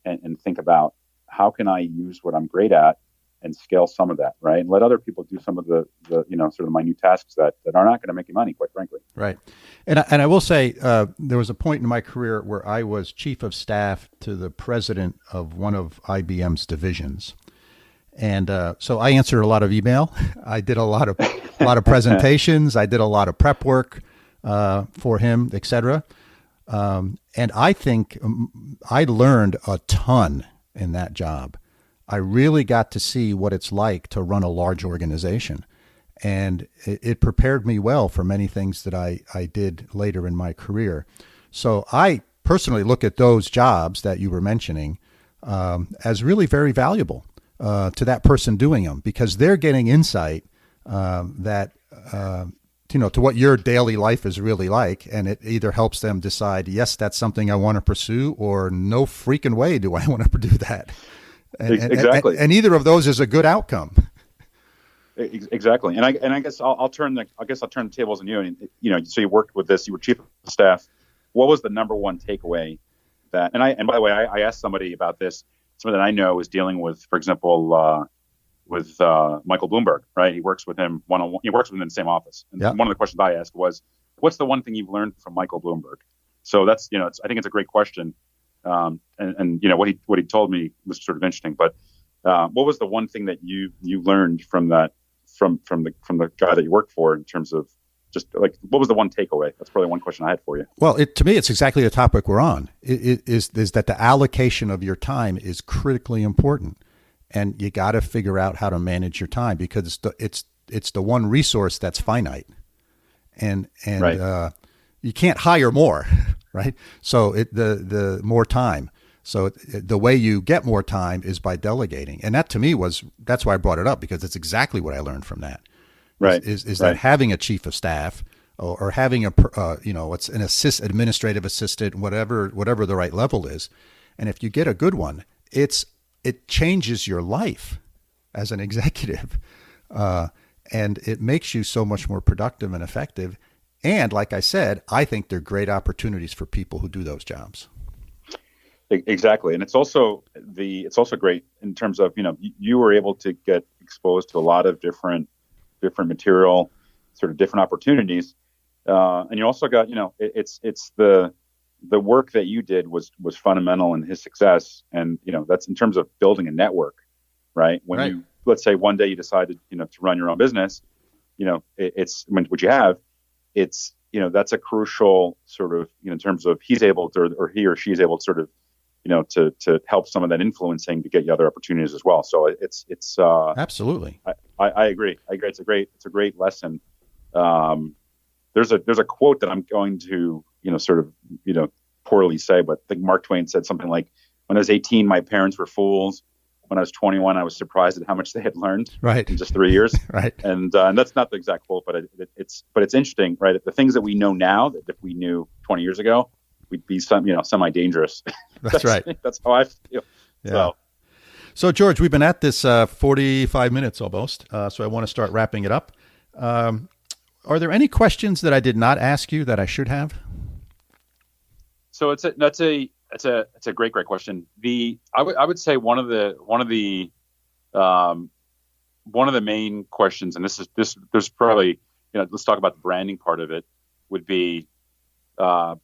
and think about, how can I use what I'm great at and scale some of that, right? And let other people do some of the sort of minute tasks that are not going to make you money, quite frankly. Right. And I will say, there was a point in my career where I was chief of staff to the president of one of IBM's divisions. And so I answered a lot of email. I did a lot of presentations. I did a lot of prep work for him, et cetera. And I think I learned a ton in that job. I really got to see what it's like to run a large organization. And it prepared me well for many things that I did later in my career. So I personally look at those jobs that you were mentioning as really very valuable to that person doing them, because they're getting insight that to what your daily life is really like, and it either helps them decide, yes, that's something I want to pursue, or no freaking way do I want to do that. Exactly. And either of those is a good outcome. Exactly. And I guess I'll turn the tables on you. And so you worked with this. You were chief of staff. What was the number one takeaway that? And by the way, I asked somebody about this. Somebody that I know is dealing with, for example, with Michael Bloomberg. Right? He works with him one-on-one. He works with him in the same office. And one of the questions I asked was, "What's the one thing you've learned from Michael Bloomberg?" So that's I think it's a great question. And what he told me was sort of interesting. But what was the one thing that you learned from that? From the guy that you worked for, in terms of just like, what was the one takeaway? That's probably one question I had for you. Well, to me, it's exactly the topic we're on. It is that the allocation of your time is critically important, and you got to figure out how to manage your time, because it's the one resource that's finite, and right. You can't hire more, right? So the more time. So the way you get more time is by delegating. And that to me that's why I brought it up, because it's exactly what I learned from that. Right. Is right. that having a chief of staff or having it's an administrative assistant, whatever the right level is. And if you get a good one, it changes your life as an executive. And it makes you so much more productive and effective. And like I said, I think they're great opportunities for people who do those jobs. Exactly. And it's also great in terms of, you were able to get exposed to a lot of different material, sort of different opportunities. And you also got, it's the work that you did was fundamental in his success. And, that's in terms of building a network, right? When right. you, let's say one day you decided, to run your own business, what you have, it's, that's a crucial sort of, in terms of he's able to, or he or she's able to sort of, to help some of that influencing to get you other opportunities as well. So it's absolutely. I agree. It's a great lesson. There's a quote that I'm going to, poorly say, but I think Mark Twain said something like, "When I was 18, my parents were fools. When I was 21, I was surprised at how much they had learned in just 3 years." Right. And that's not the exact quote, but it's interesting, right? The things that we know now that if we knew 20 years ago, we'd be semi-dangerous. That's right. That's how I feel. Yeah. So George, we've been at this 45 minutes almost. So I want to start wrapping it up. Are there any questions that I did not ask you that I should have? So that's a great question. I would say one of the main questions, and there's probably, let's talk about the branding part of it, would be, I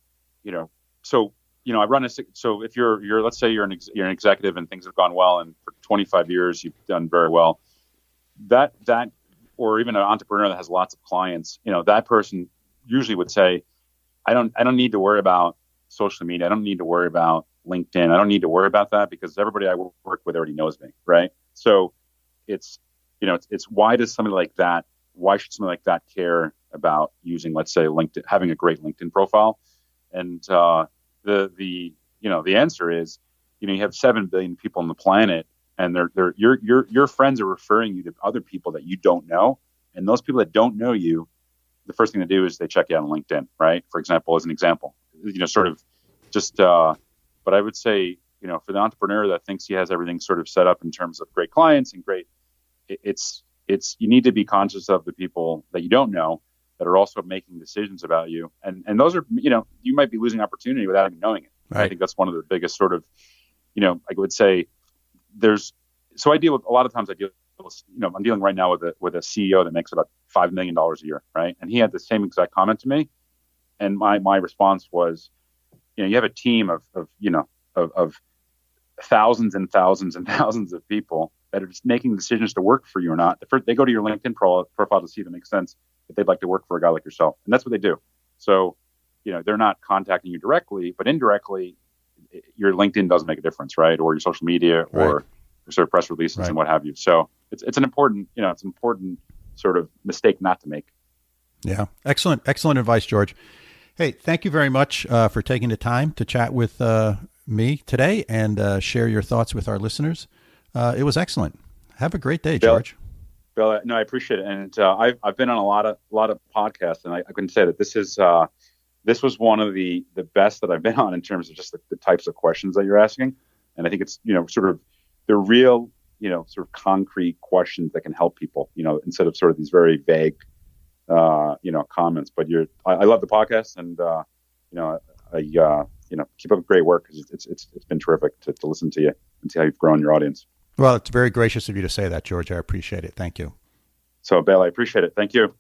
run so if you're let's say you're an executive and things have gone well, and for 25 years you've done very well, that or even an entrepreneur that has lots of clients, that person usually would say, I don't need to worry about social media. I don't need to worry about LinkedIn. I don't need to worry about that, because everybody I work with already knows me, right? So it's why should somebing like that care about using, let's say, LinkedIn, having a great LinkedIn profile? And the answer is, you have 7 billion people on the planet, and your friends are referring you to other people that you don't know, and those people that don't know you, the first thing to do is they check you out on LinkedIn, right? For example, as an example, sort of just. But I would say, for the entrepreneur that thinks he has everything sort of set up in terms of great clients and great, it's you need to be conscious of the people that you don't know that are also making decisions about you, and those are, you might be losing opportunity without even knowing it. Right. I think that's one of the biggest sort of, I would say I deal with, a lot of times I deal with, I'm dealing right now with a CEO that makes about $5 million a year, right? And he had the same exact comment to me, and my response was, you have a team of thousands and thousands and thousands of people that are just making decisions to work for you or not. First, they go to your LinkedIn profile to see if it makes sense if they'd like to work for a guy like yourself, and that's what they do. So they're not contacting you directly, but indirectly, your LinkedIn does make a difference, right? Or your social media, or sort of press releases and what have you. So it's an important, it's an important sort of mistake not to make. Yeah. Excellent advice, George. Hey, thank you very much for taking the time to chat with me today and share your thoughts with our listeners. It was excellent. Have a great day, George. Bill, no, I appreciate it. And I've been on a lot of podcasts, and I can say that this was one of the best that I've been on in terms of just the types of questions that you're asking. And I think it's, sort of the real, sort of concrete questions that can help people, instead of sort of these very vague, comments. But I love the podcast, and, keep up great work, because it's been terrific to listen to you and see how you've grown your audience. Well, it's very gracious of you to say that, George. I appreciate it. Thank you. So, Bill, I appreciate it. Thank you.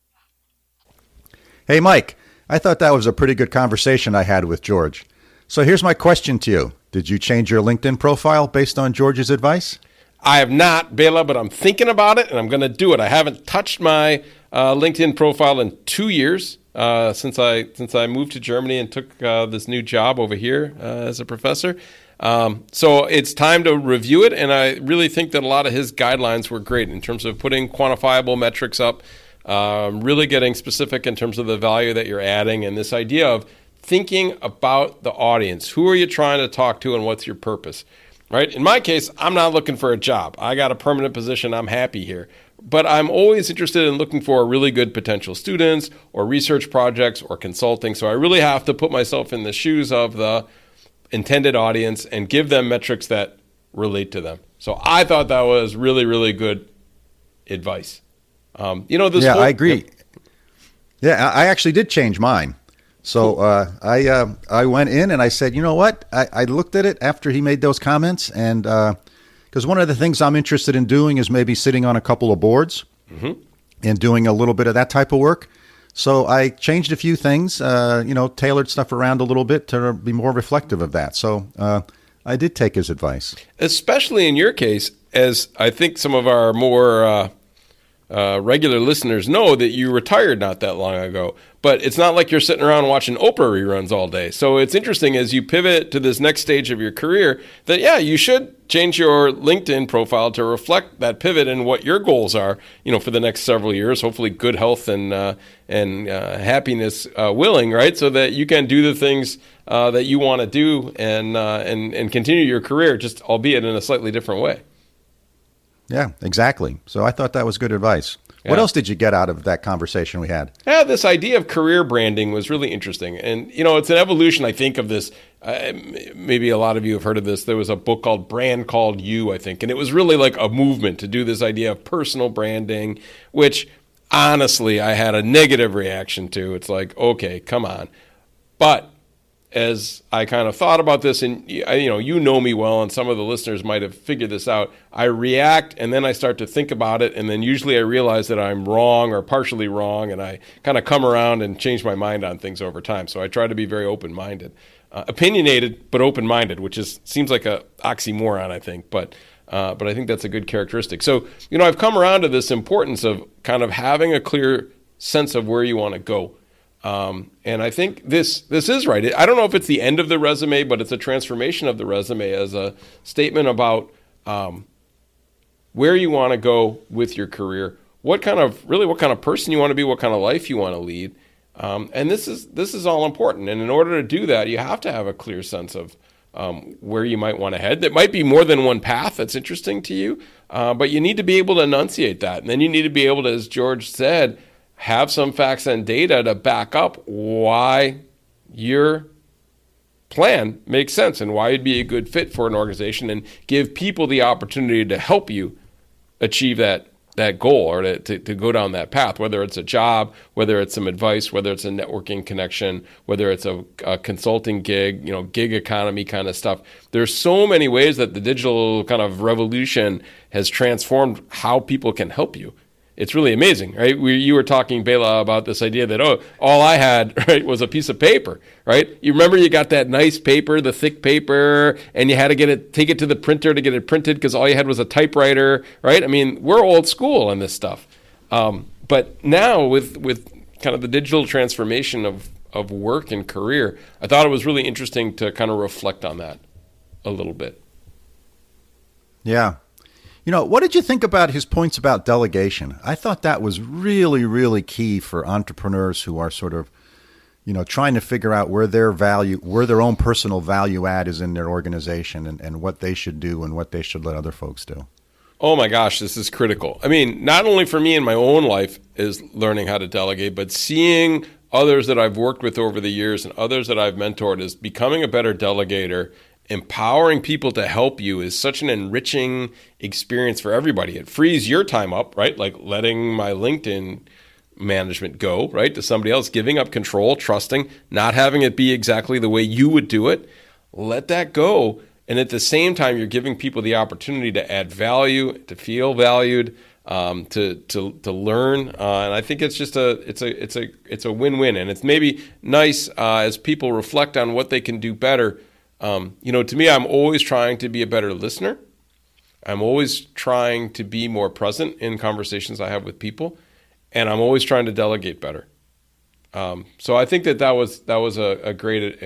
Hey, Mike, I thought that was a pretty good conversation I had with George. So here's my question to you. Did you change your LinkedIn profile based on George's advice? I have not, Bela, but I'm thinking about it, and I'm going to do it. I haven't touched my LinkedIn profile in 2 years since I moved to Germany and took this new job over here as a professor. So it's time to review it, and I really think that a lot of his guidelines were great in terms of putting quantifiable metrics up, really getting specific in terms of the value that you're adding, and this idea of thinking about the audience. Who are you trying to talk to, and what's your purpose? Right? In my case, I'm not looking for a job. I got a permanent position. I'm happy here. But I'm always interested in looking for really good potential students or research projects or consulting. So I really have to put myself in the shoes of the intended audience and give them metrics that relate to them. So I thought that was really, really good advice. I agree. Yeah, I actually did change mine. So I went in and I said, you know what? I looked at it after he made those comments, and because one of the things I'm interested in doing is maybe sitting on a couple of boards and doing a little bit of that type of work. So I changed a few things, tailored stuff around a little bit to be more reflective of that. So I did take his advice. Especially in your case, as I think some of our more regular listeners know, that you retired not that long ago. But it's not like you're sitting around watching Oprah reruns all day. So it's interesting as you pivot to this next stage of your career that, you should change your LinkedIn profile to reflect that pivot and what your goals are, for the next several years, hopefully good health and happiness willing, right? So that you can do the things that you want to do and continue your career, just albeit in a slightly different way. Yeah, exactly. So I thought that was good advice. What else did you get out of that conversation we had? Yeah, this idea of career branding was really interesting. And, it's an evolution, I think, of this. Maybe a lot of you have heard of this. There was a book called Brand Called You, I think. And it was really like a movement to do this idea of personal branding, which honestly I had a negative reaction to. It's like, okay, come on. But as I kind of thought about this, and you know me well, and some of the listeners might have figured this out, I react and then I start to think about it, and then usually I realize that I'm wrong or partially wrong, and I kind of come around and change my mind on things over time. So I try to be very open-minded, opinionated but open-minded, which seems like a oxymoron, I think, but I think that's a good characteristic. So I've come around to this importance of kind of having a clear sense of where you want to go. And I think this is right. I don't know if it's the end of the resume, but it's a transformation of the resume as a statement about where you want to go with your career, what kind of person you want to be, what kind of life you want to lead. And this is all important. And in order to do that, you have to have a clear sense of where you might want to head. There might be more than one path that's interesting to you, but you need to be able to enunciate that. And then you need to be able to, as George said, have some facts and data to back up why your plan makes sense and why you'd be a good fit for an organization, and give people the opportunity to help you achieve that goal, or to go down that path, whether it's a job, whether it's some advice, whether it's a networking connection, whether it's a consulting gig, gig economy kind of stuff. There's so many ways that the digital kind of revolution has transformed how people can help you. It's really amazing, right? You were talking, Bela, about this idea that, all I had, right, was a piece of paper, right? You remember you got that nice paper, the thick paper, and you had to take it to the printer to get it printed because all you had was a typewriter, right? I mean, we're old school on this stuff. But now with kind of the digital transformation of of work and career, I thought it was really interesting to kind of reflect on that a little bit. Yeah. What did you think about his points about delegation? I thought that was really, really key for entrepreneurs who are sort of, trying to figure out where their own personal value add is in their organization and what they should do and what they should let other folks do. Oh my gosh, this is critical. I mean, not only for me in my own life is learning how to delegate, but seeing others that I've worked with over the years and others that I've mentored is becoming a better delegator. Empowering people to help you is such an enriching experience for everybody. It frees your time up, right? Like letting my LinkedIn management go, right, to somebody else, giving up control, trusting, not having it be exactly the way you would do it. Let that go. And at the same time, you're giving people the opportunity to add value, to feel valued, to learn. And I think it's just it's a win-win. And it's maybe nice as people reflect on what they can do better. To me, I'm always trying to be a better listener. I'm always trying to be more present in conversations I have with people, and I'm always trying to delegate better. So I think that was a great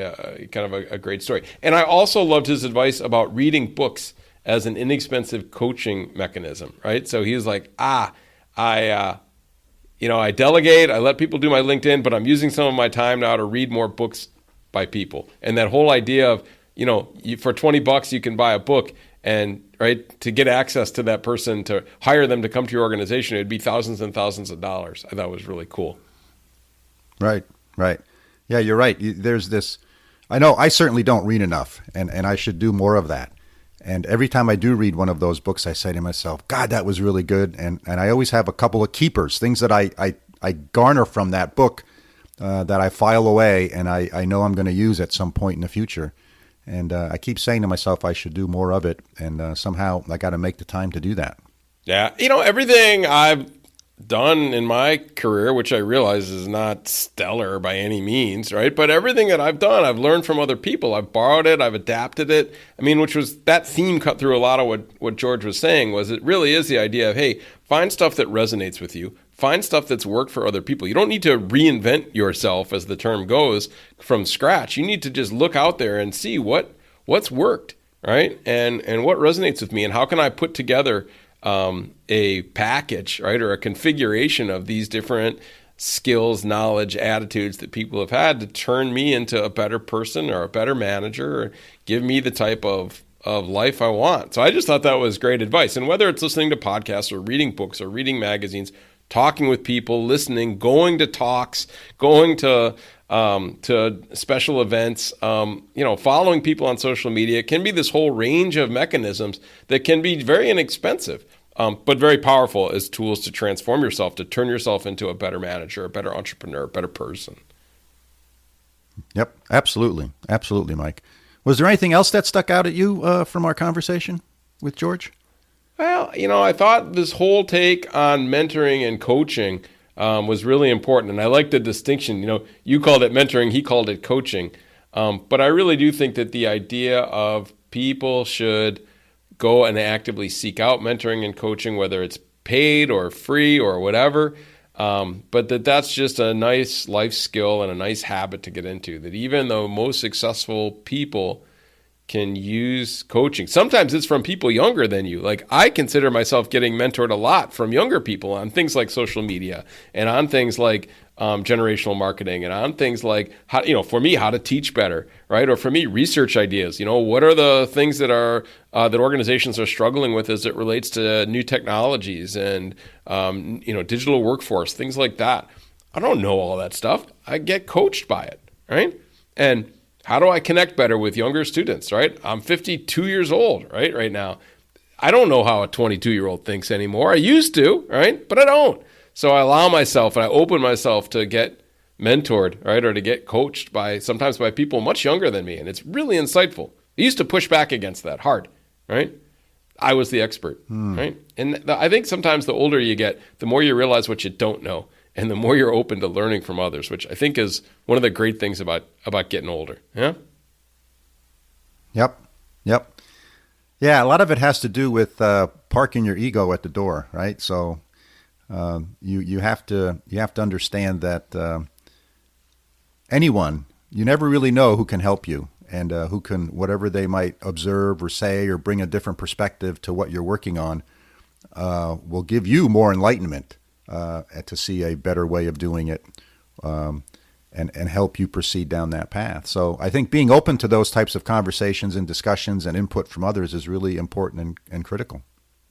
kind of a great story. And I also loved his advice about reading books as an inexpensive coaching mechanism, right? So he was like, I delegate, I let people do my LinkedIn, but I'm using some of my time now to read more books by people. And that whole idea of for $20 you can buy a book, and right, to get access to that person, to hire them to come to your organization, it'd be thousands and thousands of dollars. I thought was really cool. Right. Yeah, you're right. There's this, I know I certainly don't read enough, and I should do more of that. And every time I do read one of those books, I say to myself, God, that was really good. And I always have a couple of keepers, things that I garner from that book that I file away and I know I'm going to use at some point in the future. And I keep saying to myself I should do more of it, and somehow I got to make the time to do that. Yeah, everything I've done in my career, which I realize is not stellar by any means, right? But everything that I've done, I've learned from other people. I've borrowed it, I've adapted it. I mean, which was that theme cut through a lot of what George was saying, was it really is the idea of, hey, find stuff that resonates with you. Find stuff that's worked for other people. You don't need to reinvent yourself, as the term goes, from scratch. You need to just look out there and see what's worked, right? And what resonates with me, and how can I put together a package, right, or a configuration of these different skills, knowledge, attitudes that people have had to turn me into a better person or a better manager, or give me the type of life I want. So I just thought that was great advice. And whether it's listening to podcasts or reading books or reading magazines, talking with people, listening, going to talks, going to special events, following people on social media, it can be this whole range of mechanisms that can be very inexpensive, but very powerful as tools to transform yourself, to turn yourself into a better manager, a better entrepreneur, a better person. Yep, absolutely. Absolutely, Mike. Was there anything else that stuck out at you from our conversation with George? Well, I thought this whole take on mentoring and coaching was really important. And I like the distinction. You called it mentoring, he called it coaching. But I really do think that the idea of people should go and actively seek out mentoring and coaching, whether it's paid or free or whatever, but that's just a nice life skill and a nice habit to get into, that even the most successful people can use coaching. Sometimes it's from people younger than you. Like, I consider myself getting mentored a lot from younger people on things like social media and on things like generational marketing and on things like how, for me, how to teach better, right? Or for me, research ideas. What are the things that are that organizations are struggling with as it relates to new technologies and digital workforce, things like that. I don't know all that stuff. I get coached by it, right? And how do I connect better with younger students, right? I'm 52 years old, right now. I don't know how a 22-year-old thinks anymore. I used to, right? But I don't. So I allow myself and I open myself to get mentored, right? Or to get coached sometimes by people much younger than me. And it's really insightful. I used to push back against that hard, right? I was the expert, right? And I think sometimes the older you get, the more you realize what you don't know. And the more you're open to learning from others, which I think is one of the great things about getting older. Yeah. Yep. Yeah, a lot of it has to do with parking your ego at the door, right? So you have to understand that anyone, you never really know who can help you and who can, whatever they might observe or say or bring a different perspective to what you're working on, will give you more enlightenment to see a better way of doing it and help you proceed down that path. So I think being open to those types of conversations and discussions and input from others is really important and critical.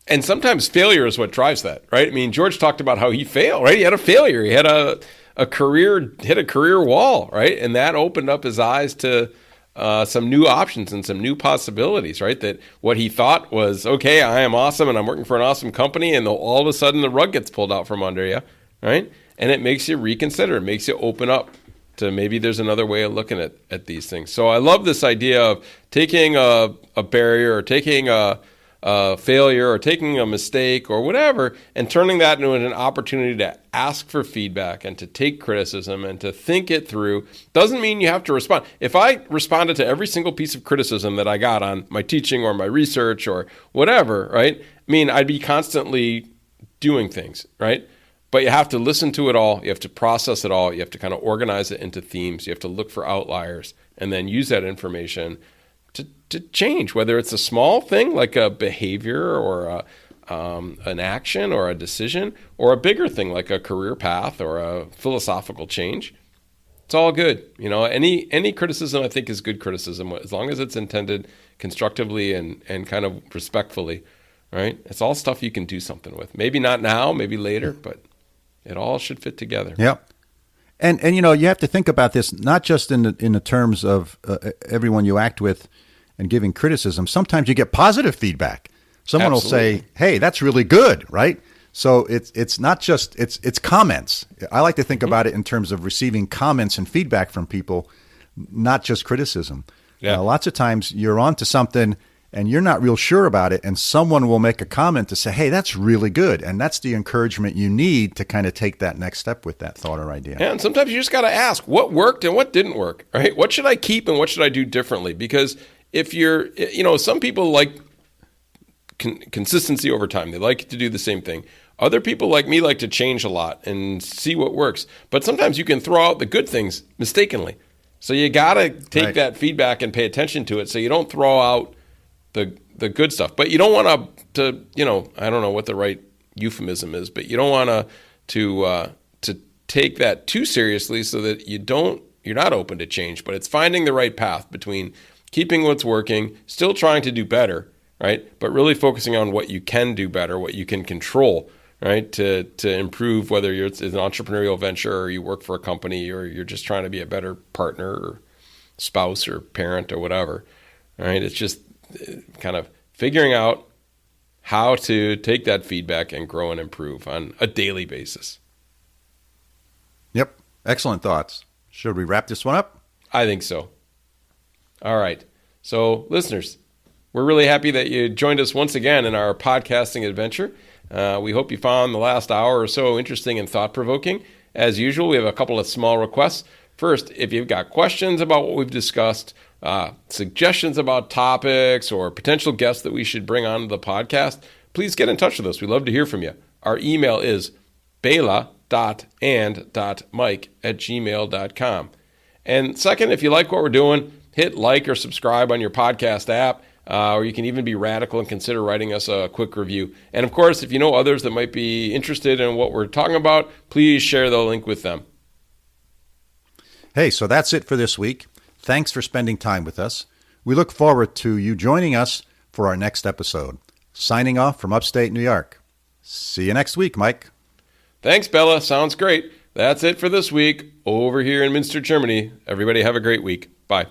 And sometimes failure is what drives that, right? I mean, George talked about how he failed, right? He had a failure. He had a career wall, right? And that opened up his eyes to some new options and some new possibilities, right? That what he thought was, okay, I am awesome and I'm working for an awesome company, and all of a sudden the rug gets pulled out from under you, right? And it makes you reconsider. It makes you open up to maybe there's another way of looking at these things. So I love this idea of taking a barrier or taking a failure or taking a mistake or whatever and turning that into an opportunity to ask for feedback and to take criticism and to think it through. Doesn't mean you have to respond. If I responded to every single piece of criticism that I got on my teaching or my research or whatever, right? I mean, I'd be constantly doing things, right? But you have to listen to it all. You have to process it all. You have to kind of organize it into themes. You have to look for outliers and then use that information to change, whether it's a small thing like a behavior or an action or a decision, or a bigger thing like a career path or a philosophical change. It's all good. You know, any criticism I think is good criticism as long as it's intended constructively and kind of respectfully, right? It's all stuff you can do something with. Maybe not now, maybe later, but it all should fit together. Yep. And you know, you have to think about this not just in the terms of everyone you act with and giving criticism. Sometimes you get positive feedback. Someone Absolutely. will say, "Hey, that's really good," right? So it's not just it's comments. I like to think about it in terms of receiving comments and feedback from people, not just criticism. Yeah. Lots of times you're onto something and you're not real sure about it, and someone will make a comment to say, "Hey, that's really good," and that's the encouragement you need to kind of take that next step with that thought or idea. Yeah, and sometimes you just got to ask what worked and what didn't work, right? What should I keep and what should I do differently? Because if you're, you know, some people like consistency over time. They like to do the same thing. Other people like me like to change a lot and see what works. But sometimes you can throw out the good things mistakenly. So you got to take that feedback and pay attention to it so you don't throw out the good stuff. But you don't want to, you know, I don't know what the right euphemism is, but you don't want to take that too seriously so that you're not open to change. But it's finding the right path between keeping what's working, still trying to do better, right? But really focusing on what you can do better, what you can control, right? To improve, whether it's an entrepreneurial venture or you work for a company or you're just trying to be a better partner or spouse or parent or whatever, right? It's just kind of figuring out how to take that feedback and grow and improve on a daily basis. Yep. Excellent thoughts. Should we wrap this one up? I think so. All right. So, listeners, we're really happy that you joined us once again in our podcasting adventure. We hope you found the last hour or so interesting and thought-provoking. As usual, we have a couple of small requests. First, if you've got questions about what we've discussed, suggestions about topics or potential guests that we should bring onto the podcast, please get in touch with us. We'd love to hear from you. Our email is bela.and.mike@gmail.com. And second, if you like what we're doing, hit like or subscribe on your podcast app, or you can even be radical and consider writing us a quick review. And of course, if you know others that might be interested in what we're talking about, please share the link with them. Hey, so that's it for this week. Thanks for spending time with us. We look forward to you joining us for our next episode. Signing off from upstate New York. See you next week, Mike. Thanks, Bella. Sounds great. That's it for this week over here in Münster, Germany. Everybody have a great week. Bye.